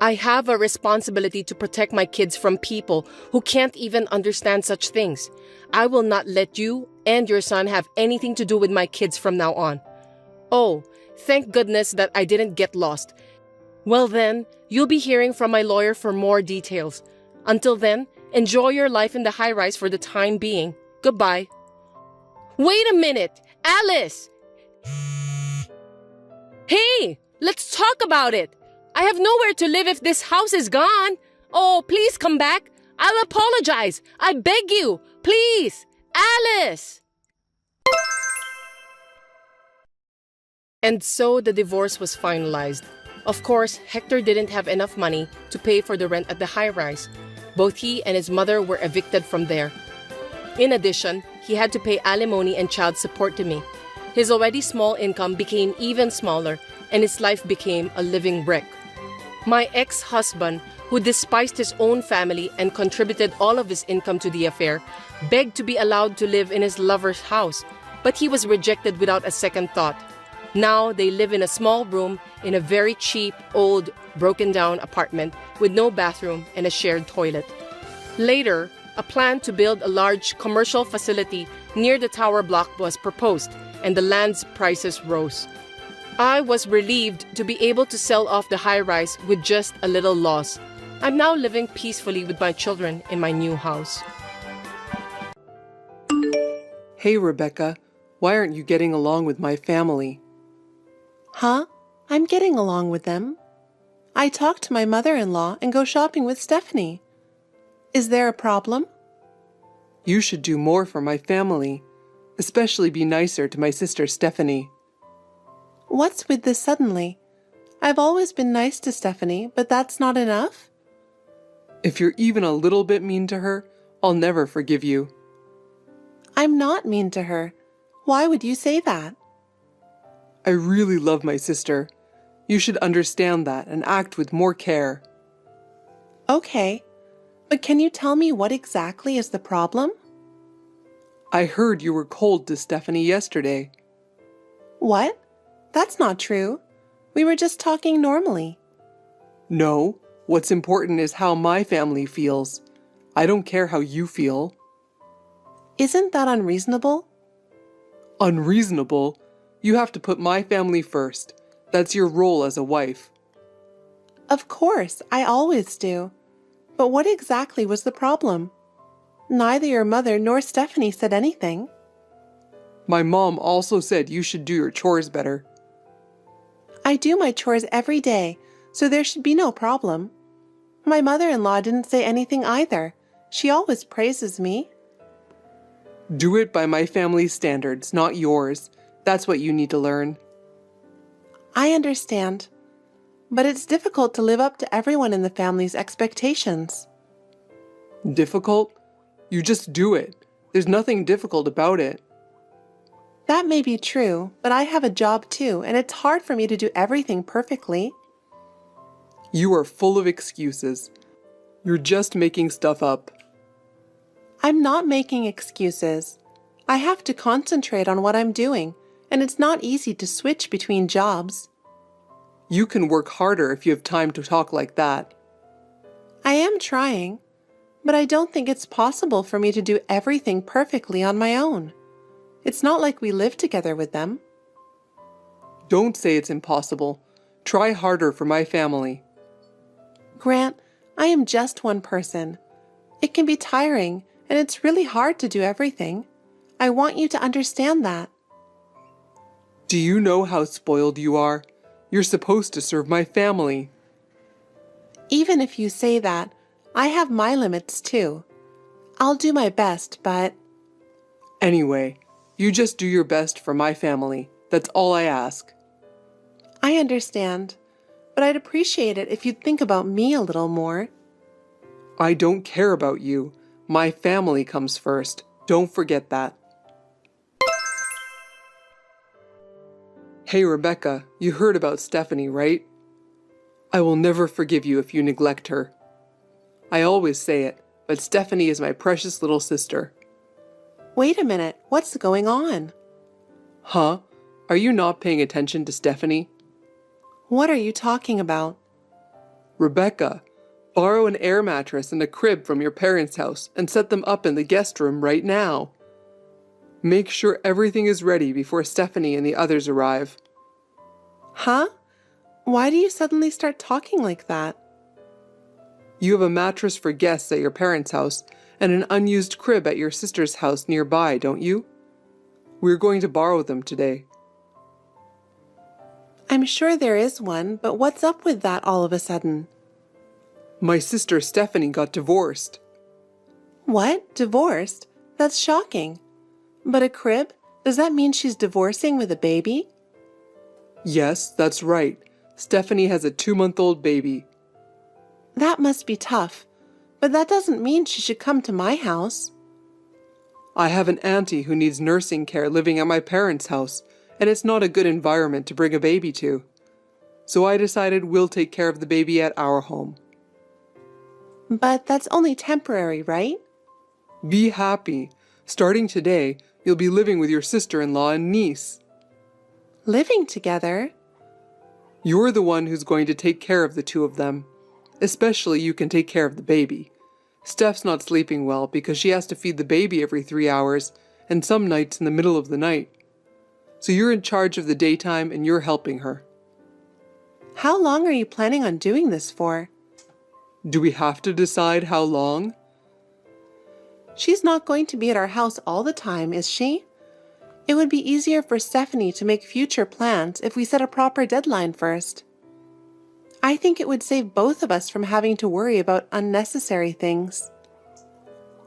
C: I have a responsibility to protect my kids from people who can't even understand such things. I will not let you and your son have anything to do with my kids from now on. Oh, thank goodness that I didn't get lost. Well then, you'll be hearing from my lawyer for more details. Until then, enjoy your life in the high-rise for the time being. Goodbye. Wait a minute! Alice! Hey! Let's talk about it! I have nowhere to live if this house is gone. Oh, please come back. I'll apologize. I beg you. Please. Alice! And so the divorce was finalized. Of course, Hector didn't have enough money to pay for the rent at the high-rise. Both he and his mother were evicted from there. In addition, he had to pay alimony and child support to me. His already small income became even smaller, and his life became a living wreck. My ex-husband, who despised his own family and contributed all of his income to the affair, begged to be allowed to live in his lover's house, but he was rejected without a second thought. Now they live in a small room in a very cheap, old, broken-down apartment with no bathroom and a shared toilet. Later, a plan to build a large commercial facility near the tower block was proposed, and the land's prices rose. I was relieved to be able to sell off the high-rise with just a little loss. I'm now living peacefully with my children in my new house.
D: Hey, Rebecca, why aren't you getting along with my family?
B: Huh? I'm getting along with them. I talk to my mother-in-law and go shopping with Stephanie. Is there a problem?
D: You should do more for my family, especially be nicer to my sister Stephanie.
B: What's with this suddenly? I've always been nice to Stephanie, but that's not enough?
D: If you're even a little bit mean to her, I'll never forgive you.
B: I'm not mean to her. Why would you say that?
D: I really love my sister. You should understand that and act with more care.
B: Okay, but can you tell me what exactly is the problem?
D: I heard you were cold to Stephanie yesterday.
B: What? That's not true. We were just talking normally.
D: No, what's important is how my family feels. I don't care how you feel.
B: Isn't that unreasonable?
D: Unreasonable? You have to put my family first. That's your role as a wife.
B: Of course, I always do. But what exactly was the problem? Neither your mother nor Stephanie said anything.
D: My mom also said you should do your chores better.
B: I do my chores every day, so there should be no problem. My mother-in-law didn't say anything either. She always praises me.
D: Do it by my family's standards, not yours. That's what you need to learn.
B: I understand, but it's difficult to live up to everyone in the family's expectations.
D: Difficult? You just do it. There's nothing difficult about it.
B: That may be true, but I have a job too, and it's hard for me to do everything perfectly.
D: You are full of excuses. You're just making stuff up.
B: I'm not making excuses. I have to concentrate on what I'm doing, and it's not easy to switch between jobs.
D: You can work harder if you have time to talk like that.
B: I am trying, but I don't think it's possible for me to do everything perfectly on my own. It's not like we live together with them.
D: Don't say it's impossible. Try harder for my family.
B: Grant, I am just one person. It can be tiring, and it's really hard to do everything. I want you to understand that.
D: Do you know how spoiled you are? You're supposed to serve my family.
B: Even if you say that, I have my limits too. I'll do my best, but...
D: Anyway, you just do your best for my family. That's all I ask.
B: I understand, but I'd appreciate it if you'd think about me a little more.
D: I don't care about you. My family comes first. Don't forget that. Hey, Rebecca, you heard about Stephanie, right? I will never forgive you if you neglect her. I always say it, but Stephanie is my precious little sister.
B: Wait a minute, what's going on?
D: Huh? Are you not paying attention to Stephanie?
B: What are you talking about?
D: Rebecca, borrow an air mattress and a crib from your parents' house and set them up in the guest room right now. Make sure everything is ready before Stephanie and the others arrive.
B: Huh? Why do you suddenly start talking like that?
D: You have a mattress for guests at your parents' house and an unused crib at your sister's house nearby, don't you? We're going to borrow them today.
B: I'm sure there is one, but what's up with that all of a sudden?
D: My sister Stephanie got divorced.
B: What? Divorced? That's shocking. But a crib? Does that mean she's divorcing with a baby?
D: Yes, that's right. Stephanie has a 2-month-old baby.
B: That must be tough, but that doesn't mean she should come to my house.
D: I have an auntie who needs nursing care living at my parents' house, and it's not a good environment to bring a baby to. So I decided we'll take care of the baby at our home.
B: But that's only temporary, right?
D: Be happy. Starting today, you'll be living with your sister-in-law and niece.
B: Living together?
D: You're the one who's going to take care of the two of them. Especially you can take care of the baby. Steph's not sleeping well because she has to feed the baby every 3 hours and some nights in the middle of the night. So you're in charge of the daytime and you're helping her.
B: How long are you planning on doing this for?
D: Do we have to decide how long?
B: She's not going to be at our house all the time, is she? It would be easier for Stephanie to make future plans if we set a proper deadline first. I think it would save both of us from having to worry about unnecessary things.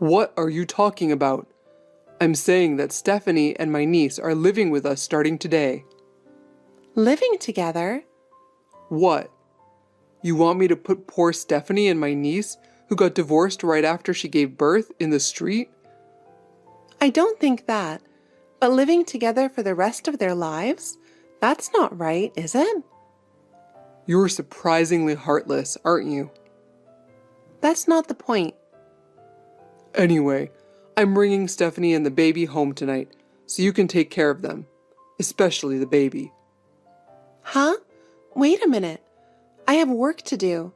D: What are you talking about? I'm saying that Stephanie and my niece are living with us starting today.
B: Living together?
D: What? You want me to put poor Stephanie and my niece, who got divorced right after she gave birth, in the street?
B: I don't think that. But living together for the rest of their lives? That's not right, is it?
D: You're surprisingly heartless, aren't you?
B: That's not the point.
D: Anyway, I'm bringing Stephanie and the baby home tonight, so you can take care of them, especially the baby.
B: Huh? Wait a minute. I have work to do.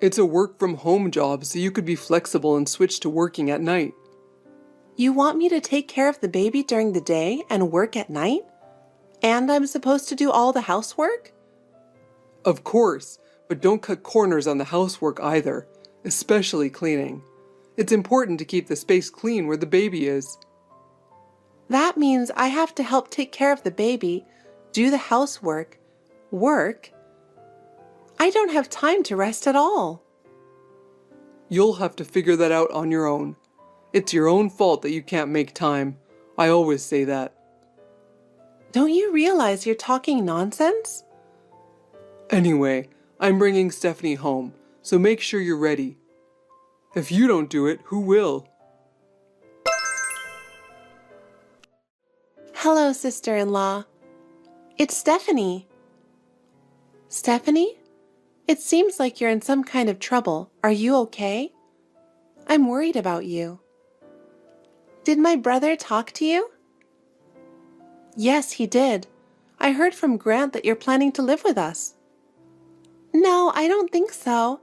D: It's a work-from-home job, so you could be flexible and switch to working at night.
B: You want me to take care of the baby during the day and work at night? And I'm supposed to do all the housework?
D: Of course, but don't cut corners on the housework either, especially cleaning. It's important to keep the space clean where the baby is.
B: That means I have to help take care of the baby, do the housework,
A: Work? I don't have time to rest at all.
D: You'll have to figure that out on your own. It's your own fault that you can't make time. I always say that.
A: Don't you realize you're talking nonsense?
D: Anyway, I'm bringing Stephanie home, so make sure you're ready. If you don't do it, who will?
A: Hello, sister-in-law. It's Stephanie. Stephanie? It seems like you're in some kind of trouble. Are you okay? I'm worried about you. Did my brother talk to you? Yes, he did. I heard from Grant that you're planning to live with us. No, I don't think so.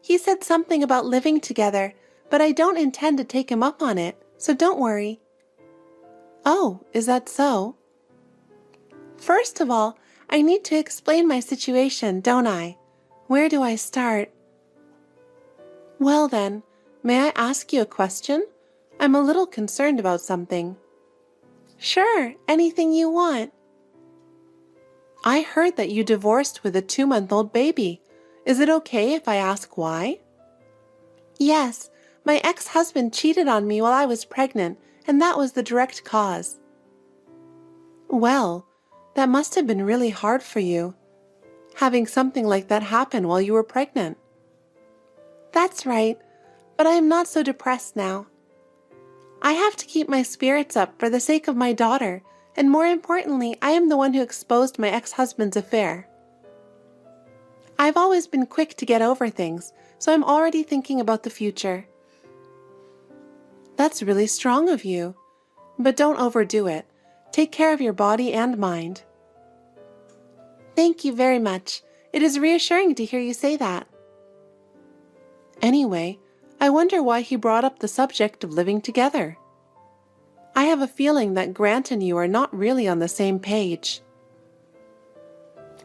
A: He said something about living together, but I don't intend to take him up on it, so don't worry. Oh, is that so? First of all, I need to explain my situation, don't I? Where do I start? Well then, may I ask you a question? I'm a little concerned about something. Sure, anything you want. I heard that you divorced with a 2-month-old baby. Is it okay if I ask why? Yes, my ex-husband cheated on me while I was pregnant, and that was the direct cause. Well, that must have been really hard for you, having something like that happen while you were pregnant. That's right, but I am not so depressed now. I have to keep my spirits up for the sake of my daughter, and more importantly, I am the one who exposed my ex-husband's affair. I've always been quick to get over things, so I'm already thinking about the future. That's really strong of you, but don't overdo it. Take care of your body and mind. Thank you very much. It is reassuring to hear you say that. Anyway, I wonder why he brought up the subject of living together. I have a feeling that Grant and you are not really on the same page.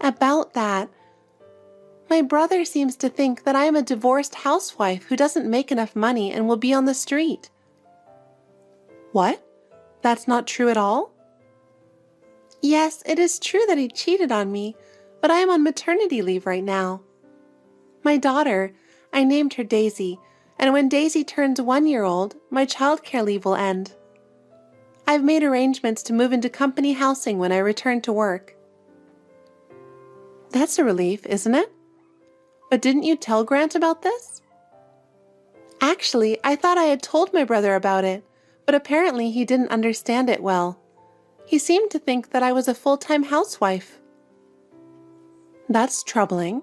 A: About that, my brother seems to think that I am a divorced housewife who doesn't make enough money and will be on the street. What? That's not true at all? Yes, it is true that he cheated on me, but I am on maternity leave right now. My daughter, I named her Daisy, and when Daisy turns 1 year old, my childcare leave will end. I've made arrangements to move into company housing when I return to work. That's a relief, isn't it? But didn't you tell Grant about this? Actually, I thought I had told my brother about it, but apparently he didn't understand it well. He seemed to think that I was a full-time housewife. That's troubling.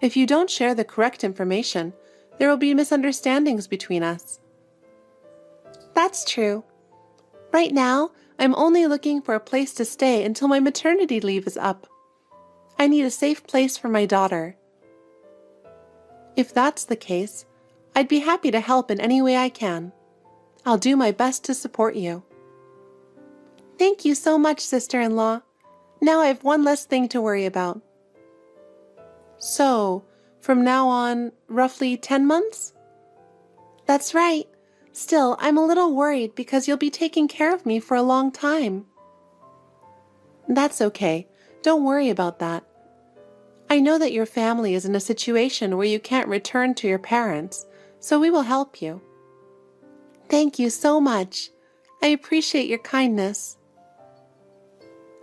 A: If you don't share the correct information, there will be misunderstandings between us. That's true. Right now, I'm only looking for a place to stay until my maternity leave is up. I need a safe place for my daughter. If that's the case, I'd be happy to help in any way I can. I'll do my best to support you. Thank you so much, sister-in-law. Now I have one less thing to worry about. So, from now on, roughly 10 months? That's right. Still, I'm a little worried because you'll be taking care of me for a long time. That's okay. Don't worry about that. I know that your family is in a situation where you can't return to your parents, so we will help you. Thank you so much. I appreciate your kindness.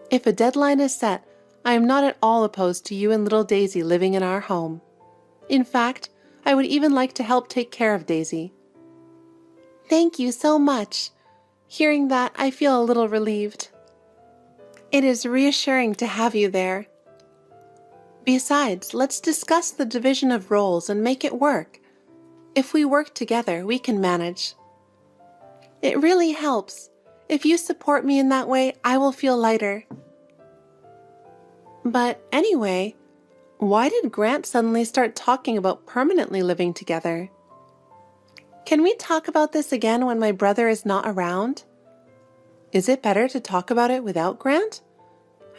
A: If a deadline is set, I am not at all opposed to you and little Daisy living in our home. In fact, I would even like to help take care of Daisy. Thank you so much. Hearing that, I feel a little relieved. It is reassuring to have you there. Besides, let's discuss the division of roles and make it work. If we work together, we can manage. It really helps. If you support me in that way, I will feel lighter. But anyway, why did Grant suddenly start talking about permanently living together? Can we talk about this again when my brother is not around? Is it better to talk about it without Grant?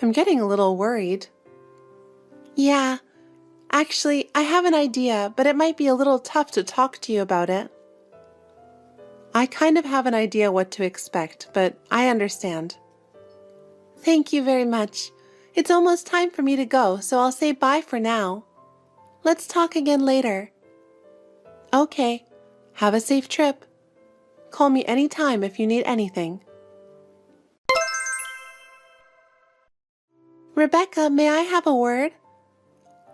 A: I'm getting a little worried. Yeah, actually, I have an idea, but it might be a little tough to talk to you about it. I kind of have an idea what to expect, but I understand. Thank you very much.
B: It's almost time for me to go, so I'll say bye for now. Let's talk again later. Okay, have a safe trip. Call me anytime if you need anything. Rebecca, may I have a word?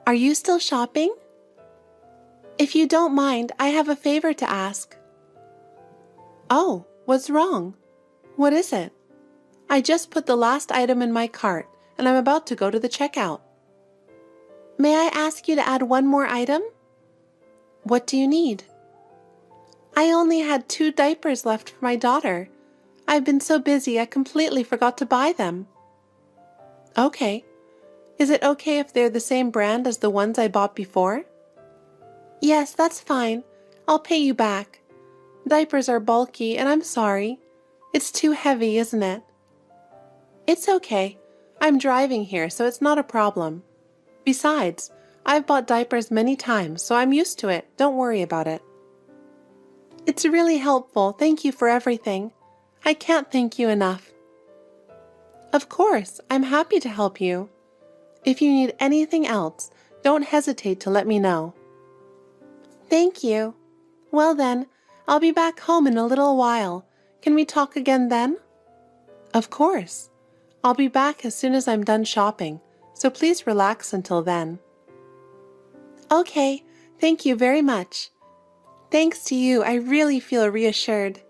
B: Are you still shopping? If you don't mind, I have a favor to ask. Oh, what's wrong? What is it? I just put the last item in my cart, and I'm about to go to the checkout. May I ask you to add one more item? What do you need? I only had 2 diapers left for my daughter. I've been so busy I completely forgot to buy them. Okay. Is it okay if they're the same brand as the ones I bought before? Yes, that's fine. I'll pay you back. Diapers are bulky and I'm sorry. It's too heavy, isn't it? It's okay. I'm driving here, so it's not a problem. Besides, I've bought diapers many times, so I'm used to it. Don't worry about it. It's really helpful. Thank you for everything. I can't thank you enough. Of course, I'm happy to help you. If you need anything else, don't hesitate to let me know. Thank you. Well then, I'll be back home in a little while. Can we talk again then? Of course. I'll be back as soon as I'm done shopping, so please relax until then. Okay, thank you very much. Thanks to you, I really feel reassured.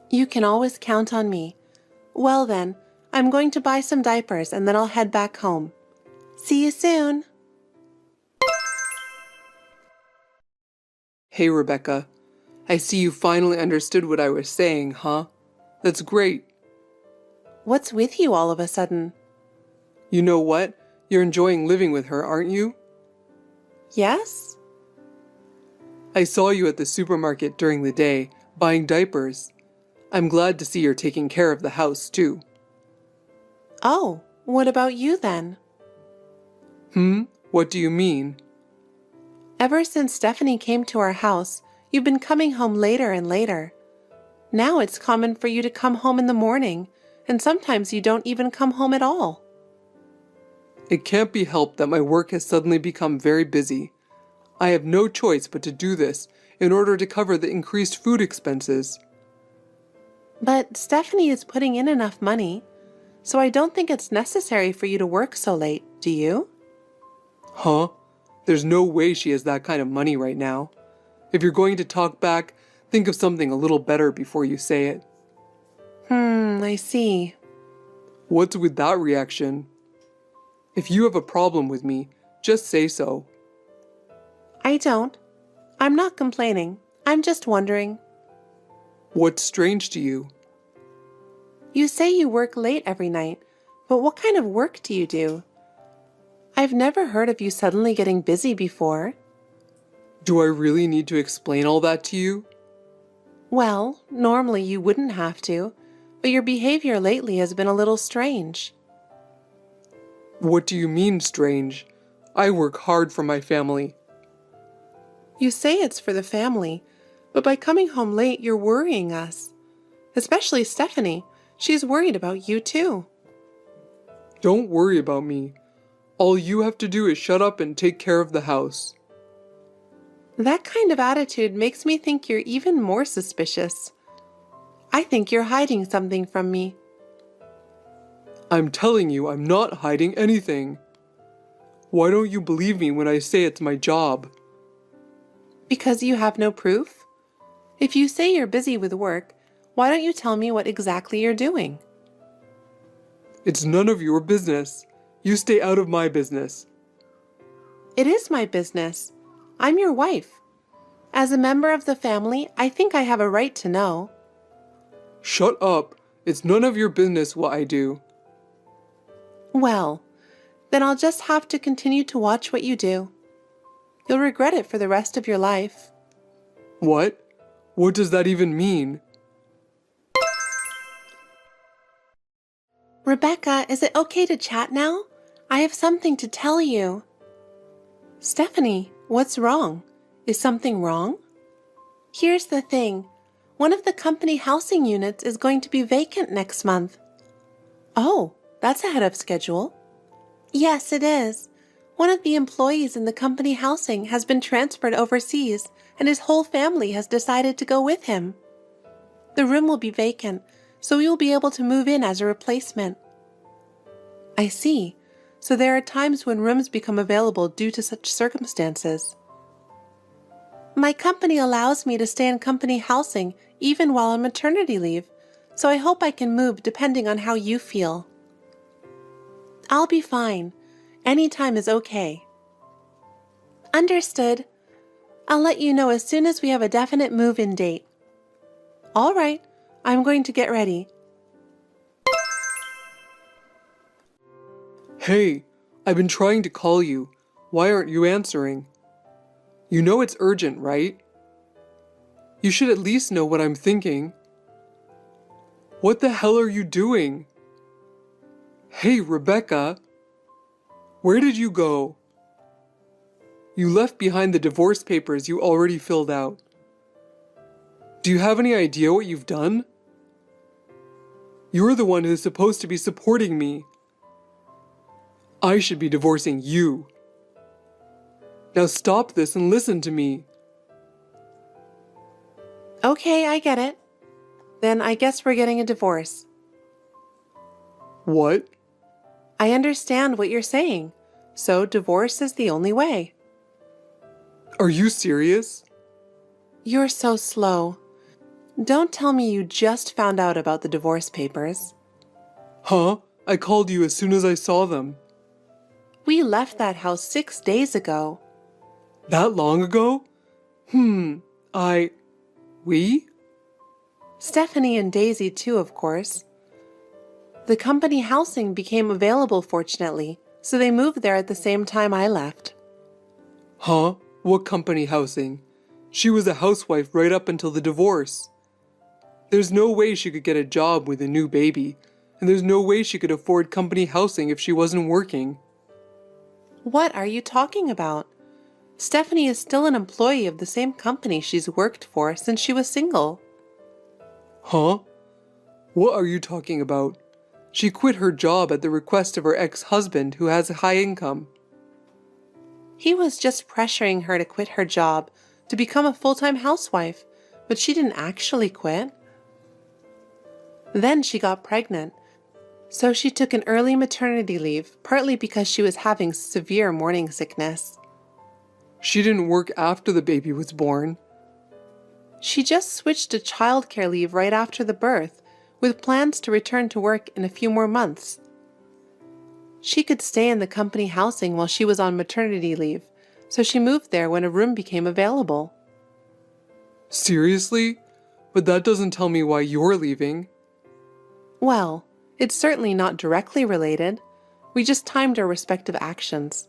B: You can always count on me. Well then, I'm going to buy some diapers and then I'll head back home. See you soon.
D: Hey, Rebecca. I see you finally understood what I was saying, huh? That's great.
B: What's with you all of a sudden?
D: You know what? You're enjoying living with her, aren't you?
B: Yes?
D: I saw you at the supermarket during the day, buying diapers. I'm glad to see you're taking care of the house, too.
B: Oh, what about you then?
D: What do you mean?
B: Ever since Stephanie came to our house, you've been coming home later and later. Now it's common for you to come home in the morning, and sometimes you don't even come home at all.
D: It can't be helped that my work has suddenly become very busy. I have no choice but to do this in order to cover the increased food expenses.
B: But Stephanie is putting in enough money, so I don't think it's necessary for you to work so late, do you?
D: Huh? There's no way she has that kind of money right now. If you're going to talk back, think of something a little better before you say it.
B: I see.
D: What's with that reaction? If you have a problem with me, just say so.
B: I don't. I'm not complaining. I'm just wondering.
D: What's strange to you?
B: You say you work late every night, but what kind of work do you do? I've never heard of you suddenly getting busy before.
D: Do I really need to explain all that to you?
B: Well, normally you wouldn't have to, but your behavior lately has been a little strange.
D: What do you mean, strange? I work hard for my family.
B: You say it's for the family, but by coming home late, you're worrying us. Especially Stephanie. She's worried about you too.
D: Don't worry about me. All you have to do is shut up and take care of the house.
B: That kind of attitude makes me think you're even more suspicious. I think you're hiding something from me.
D: I'm telling you, I'm not hiding anything. Why don't you believe me when I say it's my job?
B: Because you have no proof? If you say you're busy with work, why don't you tell me what exactly you're doing?
D: It's none of your business. You stay out of my business.
B: It is my business. I'm your wife. As a member of the family, I think I have a right to know.
D: Shut up. It's none of your business what I do.
B: Well, then I'll just have to continue to watch what you do. You'll regret it for the rest of your life.
D: What? What does that even mean?
B: Rebecca, is it okay to chat now? I have something to tell you. Stephanie, what's wrong? Is something wrong? Here's the thing. One of the company housing units is going to be vacant next month. Oh, that's ahead of schedule. Yes, it is. One of the employees in the company housing has been transferred overseas, and his whole family has decided to go with him. The room will be vacant, so we will be able to move in as a replacement. I see. So there are times when rooms become available due to such circumstances. My company allows me to stay in company housing even while on maternity leave, so I hope I can move depending on how you feel. I'll be fine. Any time is okay. Understood. I'll let you know as soon as we have a definite move-in date. All right, I'm going to get ready.
D: Hey, I've been trying to call you. Why aren't you answering? You know it's urgent, right? You should at least know what I'm thinking. What the hell are you doing? Hey, Rebecca. Where did you go? You left behind the divorce papers you already filled out. Do you have any idea what you've done? You're the one who's supposed to be supporting me. I should be divorcing you. Now stop this and listen to me.
B: Okay, I get it. Then I guess we're getting a divorce.
D: What?
B: I understand what you're saying, so divorce is the only way.
D: Are you serious?
B: You're so slow. Don't tell me you just found out about the divorce papers.
D: Huh? I called you as soon as I saw them.
B: We left that house 6 days ago.
D: That long ago? We?
B: Stephanie and Daisy too, of course. The company housing became available, fortunately, so they moved there at the same time I left.
D: Huh? What company housing? She was a housewife right up until the divorce. There's no way she could get a job with a new baby, and there's no way she could afford company housing if she wasn't working.
B: What are you talking about? Stephanie is still an employee of the same company she's worked for since she was single.
D: Huh? What are you talking about? She quit her job at the request of her ex-husband who has a high income.
B: He was just pressuring her to quit her job to become a full-time housewife, but she didn't actually quit. Then she got pregnant, so she took an early maternity leave, partly because she was having severe morning sickness.
D: She didn't work after the baby was born.
B: She just switched to childcare leave right after the birth, with plans to return to work in a few more months. She could stay in the company housing while she was on maternity leave, so she moved there when a room became available.
D: Seriously? But that doesn't tell me why you're leaving.
B: Well, it's certainly not directly related. We just timed our respective actions.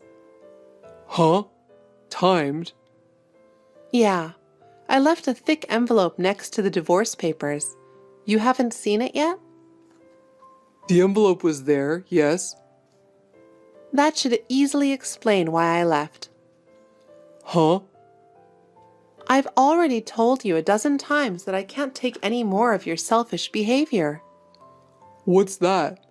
D: Huh? Timed?
B: Yeah. I left a thick envelope next to the divorce papers. You haven't seen it yet?
D: The envelope was there, yes.
B: That should easily explain why I left.
D: Huh?
B: I've already told you a dozen times that I can't take any more of your selfish behavior.
D: What's that?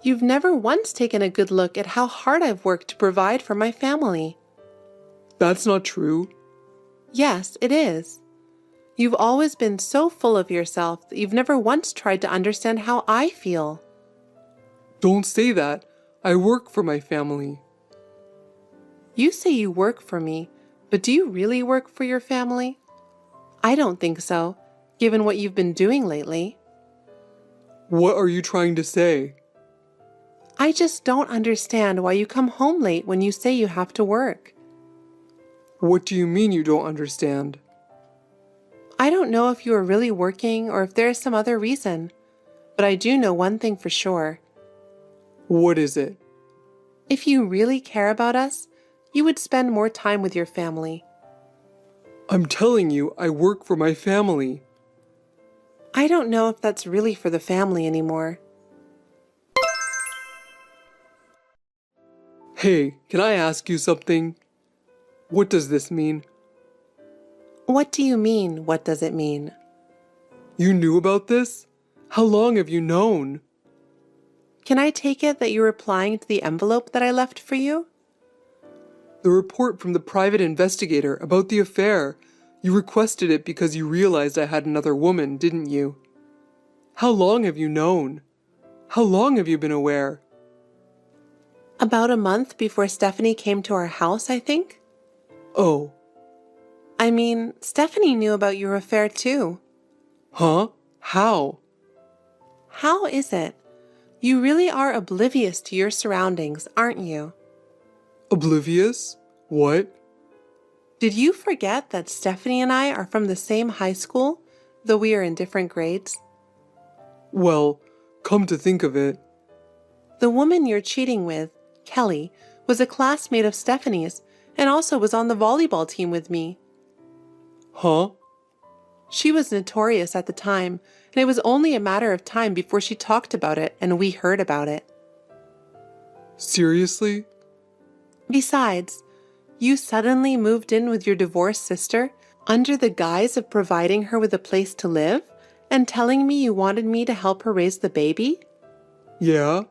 B: You've never once taken a good look at how hard I've worked to provide for my family.
D: That's not true.
B: Yes, it is. You've always been so full of yourself that you've never once tried to understand how I feel.
D: Don't say that. I work for my family.
B: You say you work for me, but do you really work for your family? I don't think so, given what you've been doing lately.
D: What are you trying to say?
B: I just don't understand why you come home late when you say you have to work.
D: What do you mean you don't understand?
B: I don't know if you are really working or if there is some other reason, but I do know one thing for sure.
D: What is it?
B: If you really care about us, you would spend more time with your family.
D: I'm telling you, I work for my family.
B: I don't know if that's really for the family anymore.
D: Hey, can I ask you something? What does this mean?
B: What do you mean, what does it mean?
D: You knew about this? How long have you known?
B: Can I take it that you're replying to the envelope that I left for you?
D: The report from the private investigator about the affair. You requested it because you realized I had another woman, didn't you? How long have you known? How long have you been aware?
B: About a month before Stephanie came to our house, I think.
D: Oh.
B: I mean, Stephanie knew about your affair too.
D: Huh? How?
B: How is it? You really are oblivious to your surroundings, aren't you?
D: Oblivious? What?
B: Did you forget that Stephanie and I are from the same high school, though we are in different grades?
D: Well, come to think of it.
B: The woman you're cheating with, Kelly, was a classmate of Stephanie's and also was on the volleyball team with me.
D: Huh?
B: She was notorious at the time, and it was only a matter of time before she talked about it and we heard about it.
D: Seriously?
B: Besides, you suddenly moved in with your divorced sister under the guise of providing her with a place to live and telling me you wanted me to help her raise the baby?
D: Yeah?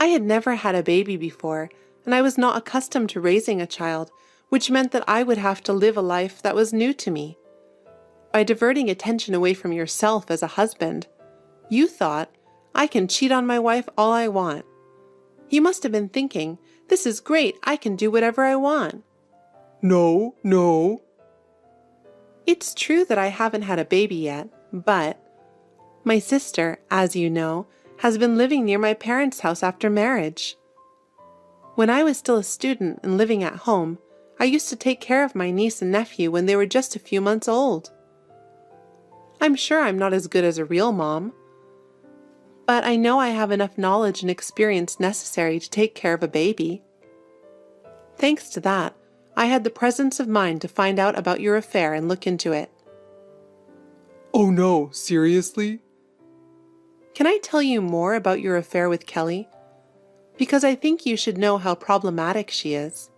B: I had never had a baby before, and I was not accustomed to raising a child, which meant that I would have to live a life that was new to me. By diverting attention away from yourself as a husband, you thought, I can cheat on my wife all I want. You must have been thinking, this is great, I can do whatever I want.
D: No.
B: It's true that I haven't had a baby yet, but my sister, as you know, has been living near my parents' house after marriage. When I was still a student and living at home, I used to take care of my niece and nephew when they were just a few months old. I'm sure I'm not as good as a real mom, but I know I have enough knowledge and experience necessary to take care of a baby. Thanks to that, I had the presence of mind to find out about your affair and look into it.
D: Oh no, seriously?
B: Can I tell you more about your affair with Kelly? Because I think you should know how problematic she is.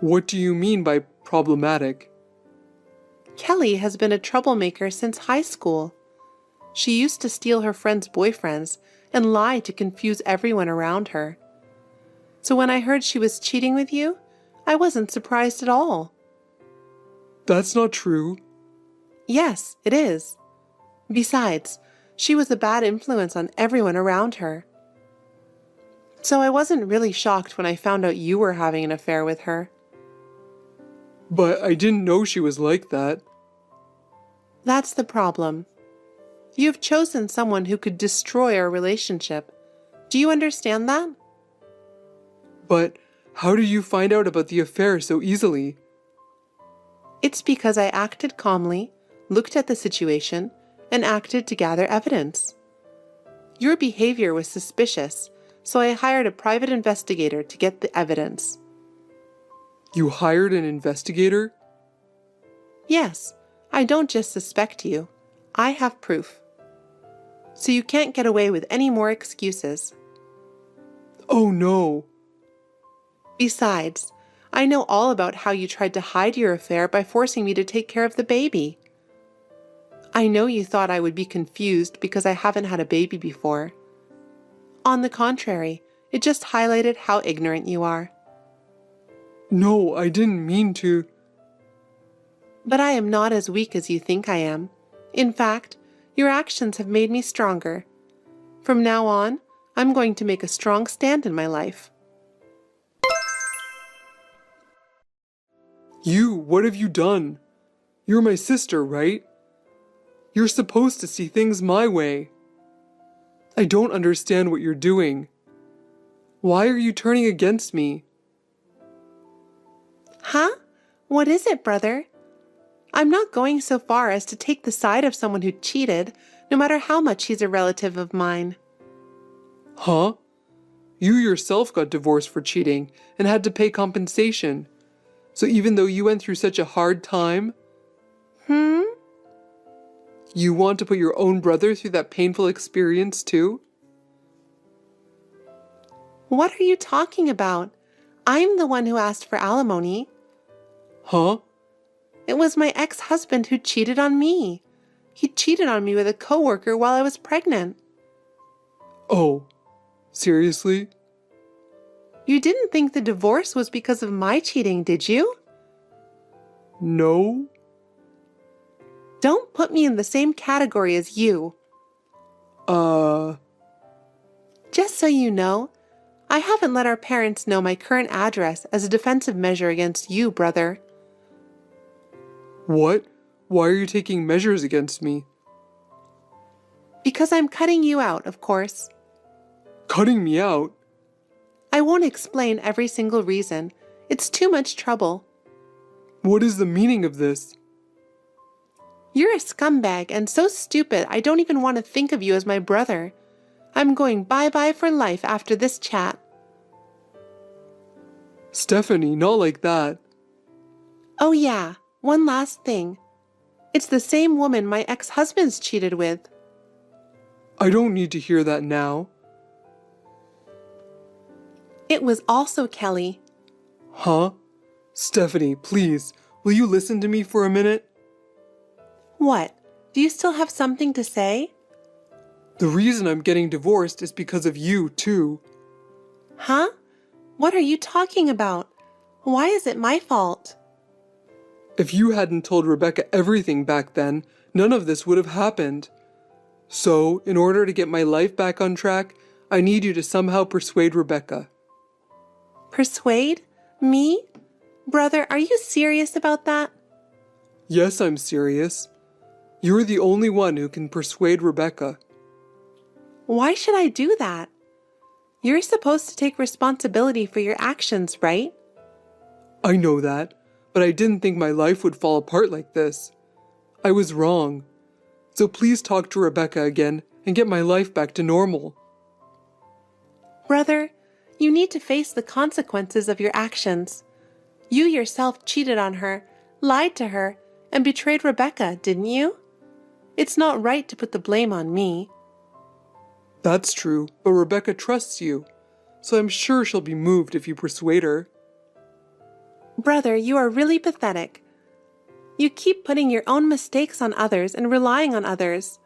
D: What do you mean by problematic?
B: Kelly has been a troublemaker since high school. She used to steal her friends' boyfriends and lie to confuse everyone around her. So when I heard she was cheating with you, I wasn't surprised at all.
D: That's not true.
B: Yes, it is. Besides, she was a bad influence on everyone around her. So I wasn't really shocked when I found out you were having an affair with her.
D: But I didn't know she was like that.
B: That's the problem. You've chosen someone who could destroy our relationship. Do you understand that?
D: But how did you find out about the affair so easily?
B: It's because I acted calmly, looked at the situation, and acted to gather evidence. Your behavior was suspicious, so I hired a private investigator to get the evidence.
D: You hired an investigator?
B: Yes, I don't just suspect you. I have proof. So you can't get away with any more excuses.
D: Oh no.
B: Besides, I know all about how you tried to hide your affair by forcing me to take care of the baby. I know you thought I would be confused because I haven't had a baby before. On the contrary, it just highlighted how ignorant you are.
D: No, I didn't mean to.
B: But I am not as weak as you think I am. In fact, your actions have made me stronger. From now on, I'm going to make a strong stand in my life.
D: What have you done? You're my sister, right? You're supposed to see things my way. I don't understand what you're doing. Why are you turning against me?
B: Huh? What is it, brother? I'm not going so far as to take the side of someone who cheated, no matter how much he's a relative of mine.
D: Huh? You yourself got divorced for cheating and had to pay compensation. So even though you went through such a hard time, you want to put your own brother through that painful experience too?
B: What are you talking about? I'm the one who asked for alimony.
D: Huh?
B: It was my ex-husband who cheated on me. He cheated on me with a coworker while I was pregnant.
D: Oh, seriously?
B: You didn't think the divorce was because of my cheating, did you?
D: No?
B: Don't put me in the same category as you. Just so you know, I haven't let our parents know my current address as a defensive measure against you, brother.
D: What? Why are you taking measures against me?
B: Because I'm cutting you out, of course.
D: Cutting me out?
B: I won't explain every single reason. It's too much trouble.
D: What is the meaning of this?
B: You're a scumbag and so stupid I don't even want to think of you as my brother. I'm going bye-bye for life after this chat.
D: Stephanie, not like that.
B: Oh yeah, one last thing. It's the same woman my ex-husband's cheated with.
D: I don't need to hear that now.
B: It was also Kelly.
D: Huh? Stephanie, please, will you listen to me for a minute?
B: What? Do you still have something to say?
D: The reason I'm getting divorced is because of you, too.
B: Huh? What are you talking about? Why is it my fault?
D: If you hadn't told Rebecca everything back then, none of this would have happened. So, in order to get my life back on track, I need you to somehow persuade Rebecca.
B: Persuade? Me? Brother, are you serious about that?
D: Yes, I'm serious. You're the only one who can persuade Rebecca.
B: Why should I do that? You're supposed to take responsibility for your actions, right?
D: I know that, but I didn't think my life would fall apart like this. I was wrong. So please talk to Rebecca again and get my life back to normal.
B: Brother, you need to face the consequences of your actions. You yourself cheated on her, lied to her, and betrayed Rebecca, didn't you? It's not right to put the blame on me.
D: That's true, but Rebecca trusts you, so I'm sure she'll be moved if you persuade her.
B: Brother, you are really pathetic. You keep putting your own mistakes on others and relying on others.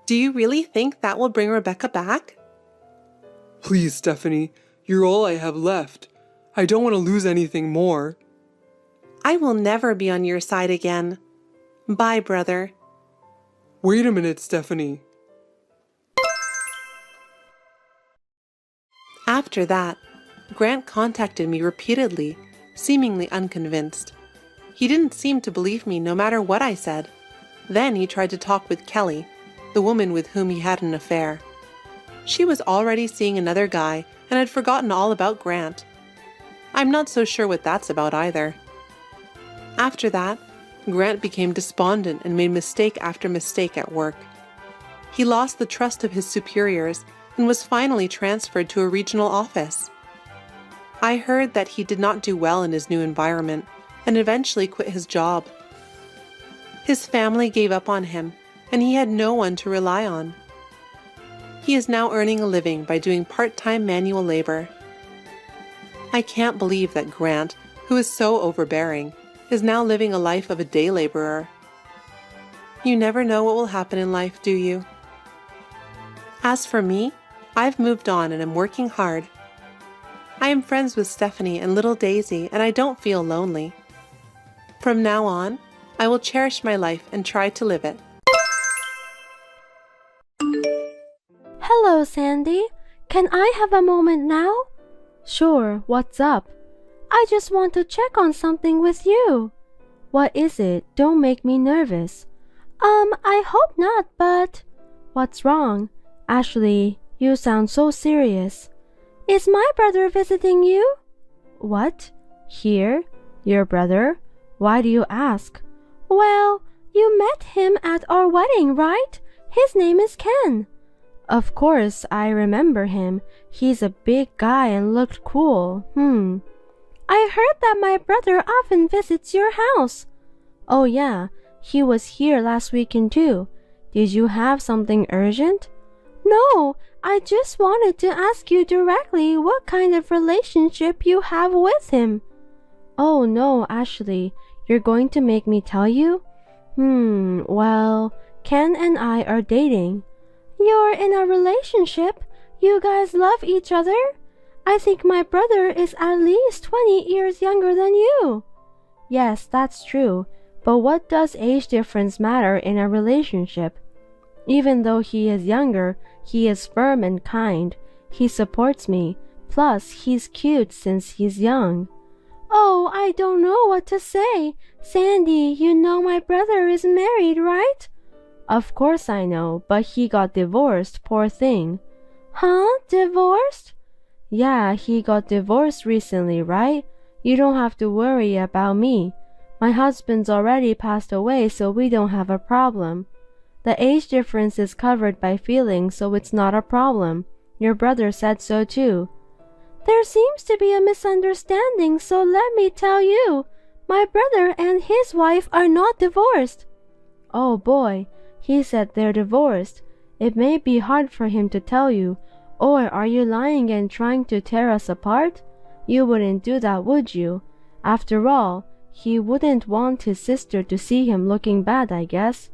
B: Do you really think that will bring Rebecca back?
D: Please, Stephanie, you're all I have left. I don't want to lose anything more.
B: I will never be on your side again. Bye, brother.
D: Wait a minute, Stephanie.
B: After that, Grant contacted me repeatedly, seemingly unconvinced. He didn't seem to believe me no matter what I said. Then he tried to talk with Kelly, the woman with whom he had an affair. She was already seeing another guy and had forgotten all about Grant. I'm not so sure what that's about either. After that, Grant became despondent and made mistake after mistake at work. He lost the trust of his superiors and was finally transferred to a regional office. I heard that he did not do well in his new environment and eventually quit his job. His family gave up on him, and he had no one to rely on. He is now earning a living by doing part-time manual labor. I can't believe that Grant, who is so overbearing, is now living a life of a day laborer. You never know what will happen in life, do you? As for me, I've moved on and am working hard. I am friends with Stephanie and little Daisy, and I don't feel lonely. From now on, I will cherish my life and try to live it.
E: Hello, Sandy. Can I have a moment now? Sure, what's up? I just want to check on something with you. What is it? Don't make me nervous. I hope not, but... What's wrong? Ashley, you sound so serious. Is my brother visiting you? What? Here? Your brother? Why do you ask? Well, you met him at our wedding, right? His name is Ken. Of course, I remember him. He's a big guy and looked cool. I heard that my brother often visits your house. Oh yeah, he was here last weekend too. Did you have something urgent? No, I just wanted to ask you directly what kind of relationship you have with him. Oh no, Ashley, you're going to make me tell you? Well, Ken and I are dating. You're in a relationship? You guys love each other? I think my brother is at least 20 years younger than you. Yes, that's true, but what does age difference matter in a relationship? Even though he is younger, he is firm and kind. He supports me. Plus, he's cute since he's young. Oh, I don't know what to say. Sandy, you know my brother is married, right? Of course I know, but he got divorced, poor thing. Huh? Divorced? Yeah, he got divorced recently, right? You don't have to worry about me. My husband's already passed away, so we don't have a problem. The age difference is covered by feelings, so it's not a problem. Your brother said so too. There seems to be a misunderstanding, so let me tell you. My brother and his wife are not divorced. Oh boy, he said they're divorced. It may be hard for him to tell you. Or are you lying and trying to tear us apart? You wouldn't do that, would you? After all, he wouldn't want his sister to see him looking bad, I guess.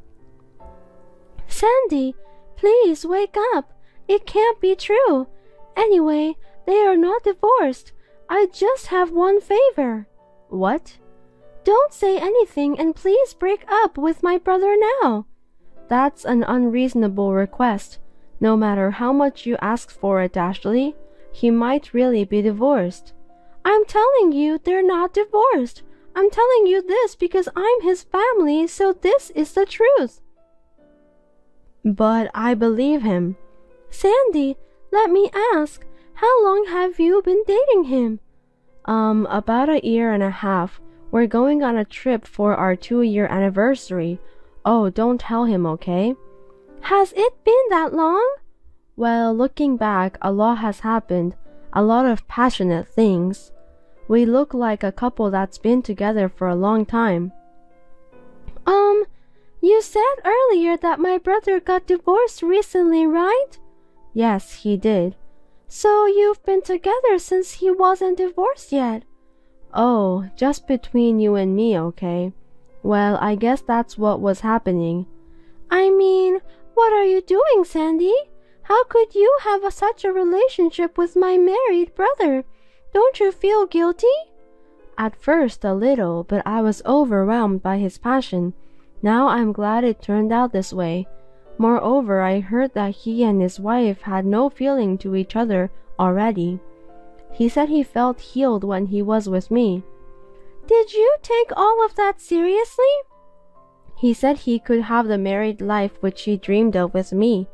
E: Sandy, please wake up. It can't be true. Anyway, they are not divorced. I just have one favor. What? Don't say anything and please break up with my brother now. That's an unreasonable request. No matter how much you ask for it, Ashley, he might really be divorced. I'm telling you they're not divorced. I'm telling you this because I'm his family, so this is the truth. But I believe him. Sandy, let me ask, how long have you been dating him? About a year and a half. We're going on a trip for our 2-year anniversary. Oh, don't tell him, okay? Has it been that long? Well, looking back, a lot has happened. A lot of passionate things. We look like a couple that's been together for a long time. You said earlier that my brother got divorced recently, right? Yes, he did. So you've been together since he wasn't divorced yet? Oh, just between you and me, okay? Well, I guess that's what was happening. I mean, what are you doing, Sandy? How could you have such a relationship with my married brother? Don't you feel guilty? At first a little, but I was overwhelmed by his passion. Now I'm glad it turned out this way. Moreover, I heard that he and his wife had no feeling to each other already. He said he felt healed when he was with me. Did you take all of that seriously? He said he could have the married life which he dreamed of with me.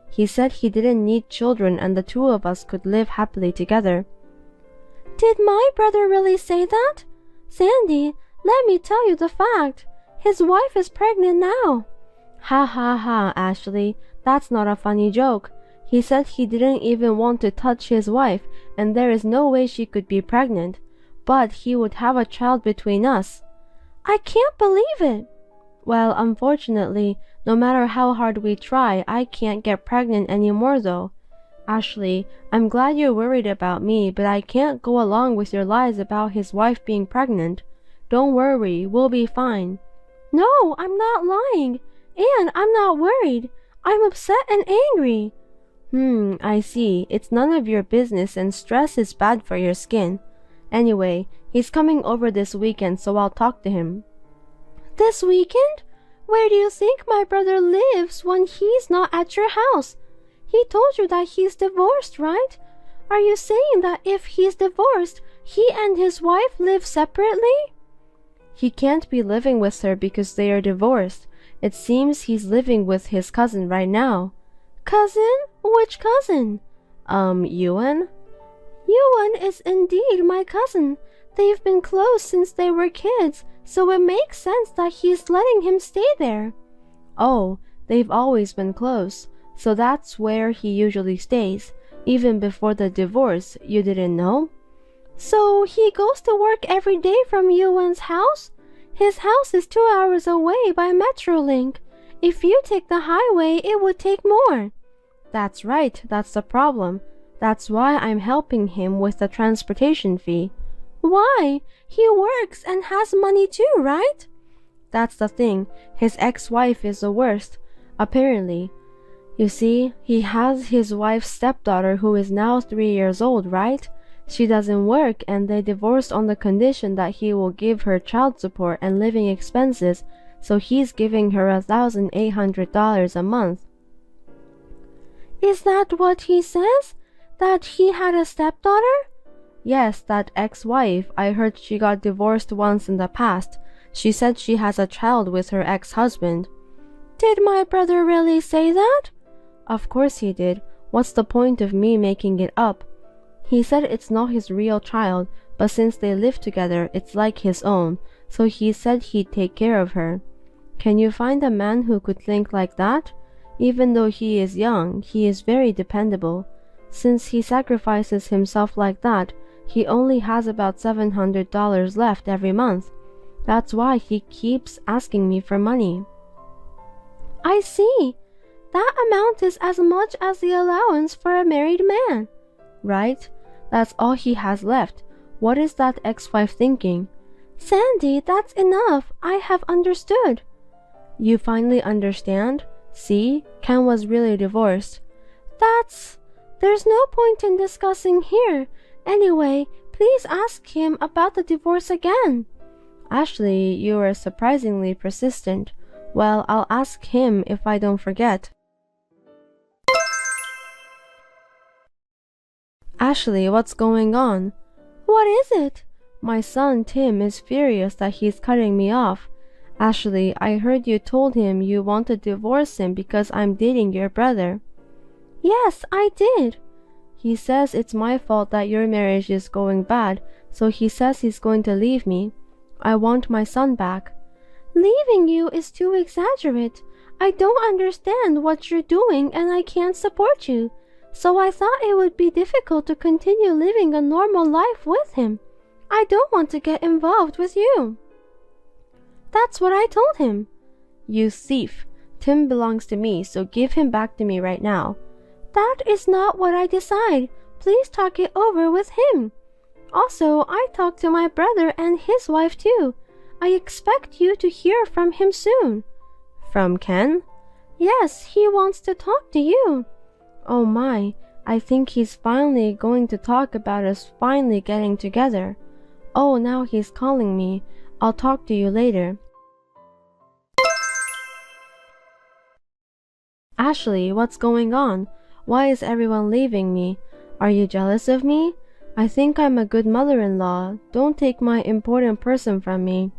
E: He said he didn't need children and the two of us could live happily together. Did my brother really say that? Sandy, let me tell you the fact. His wife is pregnant now. Ha ha ha, Ashley. That's not a funny joke. He said he didn't even want to touch his wife and there is no way she could be pregnant. But he would have a child between us. I can't believe it. Well, unfortunately, no matter how hard we try, I can't get pregnant anymore though. Ashley, I'm glad you're worried about me, but I can't go along with your lies about his wife being pregnant. Don't worry, we'll be fine. No, I'm not lying. And I'm not worried. I'm upset and angry. I see. It's none of your business and stress is bad for your skin. Anyway, he's coming over this weekend, so I'll talk to him. This weekend? Where do you think my brother lives when he's not at your house? He told you that he's divorced, right? Are you saying that if he's divorced, he and his wife live separately? He can't be living with her because they are divorced. It seems he's living with his cousin right now. Cousin? Which cousin? Ewan? Ewan is indeed my cousin. They've been close since they were kids, so it makes sense that he's letting him stay there. Oh, they've always been close, so that's where he usually stays, even before the divorce. You didn't know? So he goes to work every day from Ewan's house? His house is 2 hours away by Metrolink. If you take the highway, it would take more. That's right, that's the problem. That's why I'm helping him with the transportation fee. Why? He works and has money too, right? That's the thing. His ex-wife is the worst. Apparently. You see, he has his wife's stepdaughter who is now 3 years old, right? She doesn't work and they divorced on the condition that he will give her child support and living expenses, so he's giving her $1,800 a month. Is that what he says? That he had a stepdaughter? Yes, that ex-wife. I heard she got divorced once in the past. She said she has a child with her ex-husband. Did my brother really say that? Of course he did. What's the point of me making it up? He said it's not his real child, but since they live together, it's like his own, so he said he'd take care of her. Can you find a man who could think like that? Even though he is young, he is very dependable. Since he sacrifices himself like that, he only has about $700 left every month. That's why he keeps asking me for money. I see. That amount is as much as the allowance for a married man. Right? That's all he has left. What is that ex-wife thinking? Sandy, that's enough. I have understood. You finally understand? See, Ken was really divorced. There's no point in discussing here. Anyway, please ask him about the divorce again. Ashley, you are surprisingly persistent. Well, I'll ask him if I don't forget. Ashley, what's going on? What is it? My son Tim is furious that he's cutting me off. Ashley, I heard you told him you want to divorce him because I'm dating your brother. Yes, I did. He says it's my fault that your marriage is going bad, so he says he's going to leave me. I want my son back. Leaving you is too exaggerate. I don't understand what you're doing and I can't support you. So I thought it would be difficult to continue living a normal life with him. I don't want to get involved with you. That's what I told him. You thief. Tim belongs to me, so give him back to me right now. That is not what I decide. Please talk it over with him. Also, I talked to my brother and his wife too. I expect you to hear from him soon. From Ken? Yes, he wants to talk to you. Oh my, I think he's finally going to talk about us finally getting together. Oh, now he's calling me. I'll talk to you later. Ashley, what's going on? Why is everyone leaving me? Are you jealous of me? I think I'm a good mother-in-law. Don't take my important person from me.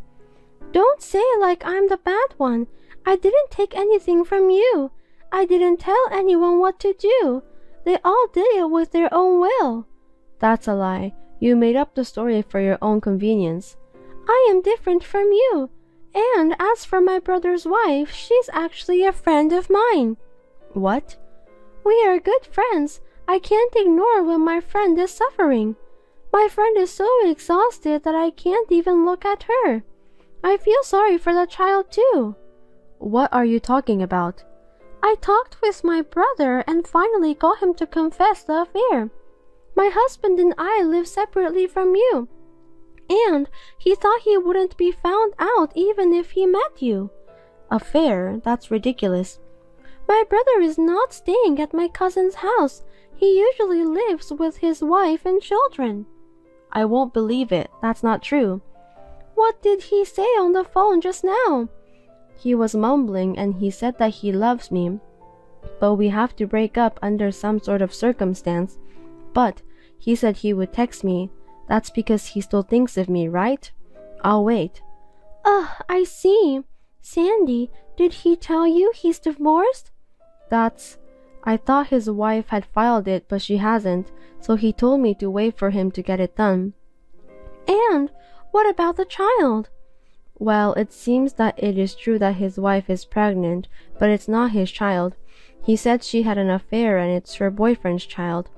E: Don't say it like I'm the bad one. I didn't take anything from you. I didn't tell anyone what to do. They all did it with their own will. That's a lie. You made up the story for your own convenience. I am different from you. And as for my brother's wife, she's actually a friend of mine. What? We are good friends. I can't ignore when my friend is suffering. My friend is so exhausted that I can't even look at her. I feel sorry for the child too. What are you talking about? I talked with my brother and finally got him to confess the affair. My husband and I live separately from you. And he thought he wouldn't be found out even if he met you. Affair? That's ridiculous. My brother is not staying at my cousin's house. He usually lives with his wife and children. I won't believe it. That's not true. What did he say on the phone just now? He was mumbling and he said that he loves me, but we have to break up under some sort of circumstance. But he said he would text me. That's because he still thinks of me, right? I'll wait. I see. Sandy, did he tell you he's divorced? I thought his wife had filed it, but she hasn't, so he told me to wait for him to get it done. And what about the child? Well, it seems that it is true that his wife is pregnant, but it's not his child. He said she had an affair and it's her boyfriend's child.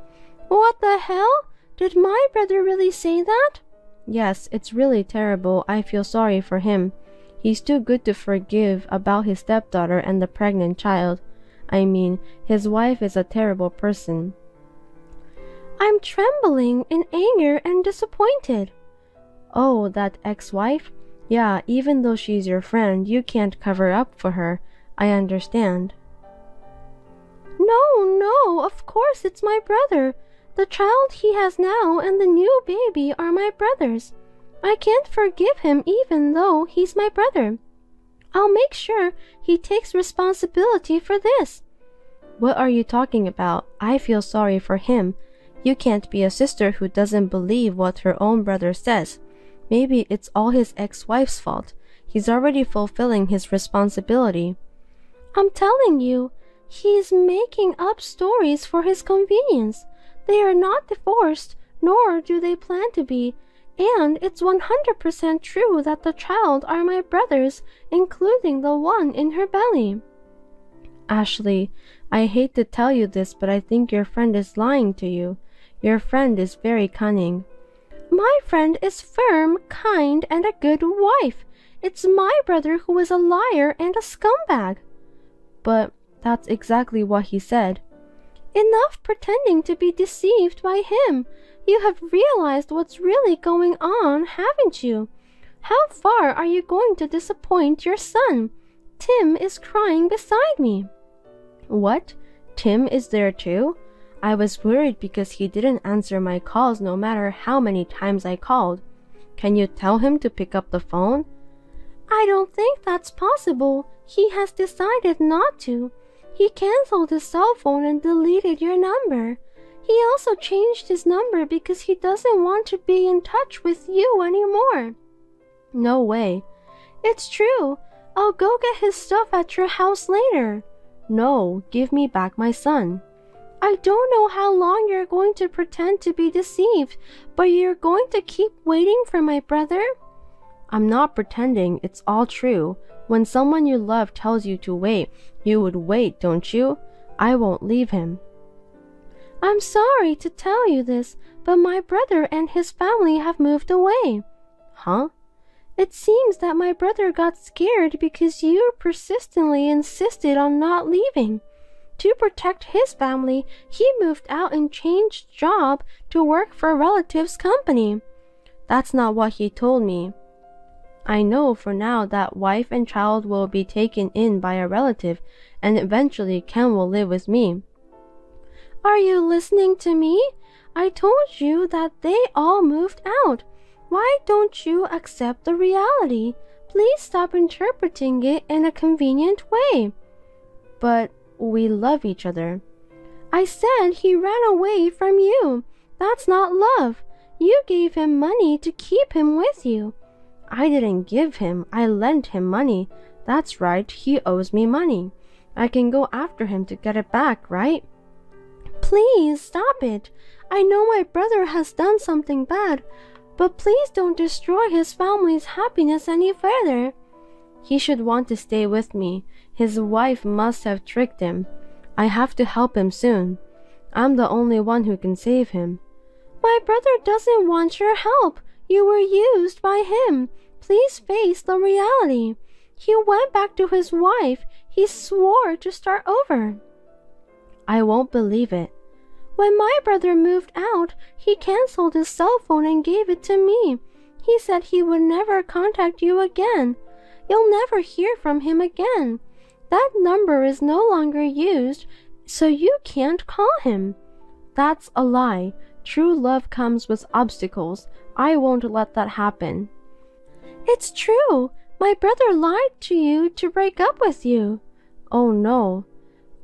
E: What the hell? Did my brother really say that? Yes, it's really terrible. I feel sorry for him. He's too good to forgive about his stepdaughter and the pregnant child. I mean, his wife is a terrible person. I'm trembling in anger and disappointed. Oh, that ex-wife? Yeah, even though she's your friend, you can't cover up for her. I understand. No, of course it's my brother. The child he has now and the new baby are my brother's. I can't forgive him even though he's my brother. I'll make sure he takes responsibility for this. What are you talking about? I feel sorry for him. You can't be a sister who doesn't believe what her own brother says. Maybe it's all his ex-wife's fault. He's already fulfilling his responsibility. I'm telling you, he's making up stories for his convenience. They are not divorced, nor do they plan to be. And it's 100% true that the child are my brother's, including the one in her belly. Ashley, I hate to tell you this, but I think your friend is lying to you. Your friend is very cunning. My friend is firm, kind, and a good wife. It's my brother who is a liar and a scumbag. But that's exactly what he said. Enough pretending to be deceived by him. You have realized what's really going on, haven't you? How far are you going to disappoint your son? Tim is crying beside me. What? Tim is there too? I was worried because he didn't answer my calls no matter how many times I called. Can you tell him to pick up the phone? I don't think that's possible. He has decided not to. He canceled his cell phone and deleted your number. He also changed his number because he doesn't want to be in touch with you anymore. No way. It's true. I'll go get his stuff at your house later. No, give me back my son. I don't know how long you're going to pretend to be deceived, but you're going to keep waiting for my brother? I'm not pretending, it's all true. When someone you love tells you to wait, you would wait, don't you? I won't leave him. I'm sorry to tell you this, but my brother and his family have moved away. Huh? It seems that my brother got scared because you persistently insisted on not leaving. To protect his family, he moved out and changed job to work for a relative's company. That's not what he told me. I know for now that wife and child will be taken in by a relative, and eventually Ken will live with me. Are you listening to me? I told you that they all moved out. Why don't you accept the reality? Please stop interpreting it in a convenient way. But we love each other. I said he ran away from you. That's not love. You gave him money to keep him with you. I didn't give him. I lent him money. That's right, he owes me money. I can go after him to get it back, right? Please stop it. I know my brother has done something bad, but please don't destroy his family's happiness any further. He should want to stay with me. His wife must have tricked him. I have to help him soon. I'm the only one who can save him. My brother doesn't want your help. You were used by him. Please face the reality. He went back to his wife. He swore to start over. I won't believe it. When my brother moved out, he canceled his cell phone and gave it to me. He said he would never contact you again. You'll never hear from him again. That number is no longer used, so you can't call him. That's a lie. True love comes with obstacles. I won't let that happen. It's true. My brother lied to you to break up with you. Oh no.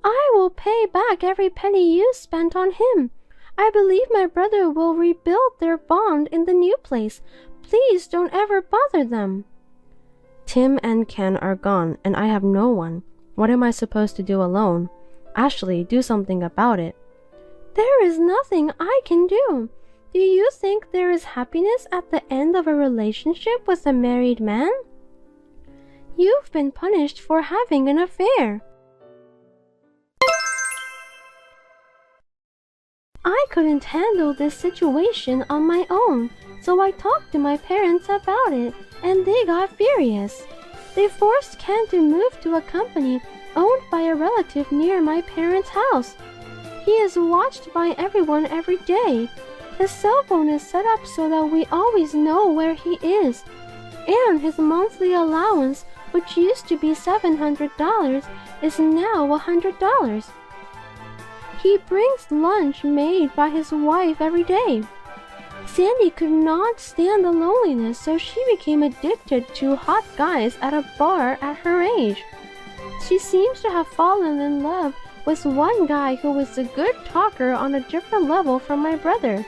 E: I will pay back every penny you spent on him. I believe my brother will rebuild their bond in the new place. Please don't ever bother them. Tim and Ken are gone, and I have no one. What am I supposed to do alone? Ashley, do something about it. There is nothing I can do. Do you think there is happiness at the end of a relationship with a married man? You've been punished for having an affair. I couldn't handle this situation on my own, so I talked to my parents about it, and they got furious. They forced Ken to move to a company owned by a relative near my parents' house. He is watched by everyone every day. His cell phone is set up so that we always know where he is. And his monthly allowance, which used to be $700, is now $100. He brings lunch made by his wife every day. Sandy could not stand the loneliness, so she became addicted to hot guys at a bar at her age. She seems to have fallen in love with one guy who was a good talker on a different level from my brother,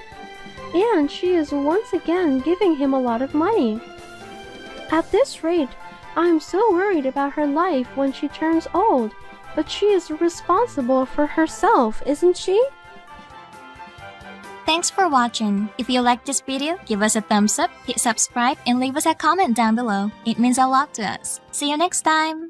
E: and she is once again giving him a lot of money. At this rate, I'm so worried about her life when she turns old, but she is responsible for herself, isn't she?
F: Thanks for watching. If you liked this video, give us a thumbs up, hit subscribe, and leave us a comment down below. It means a lot to us. See you next time!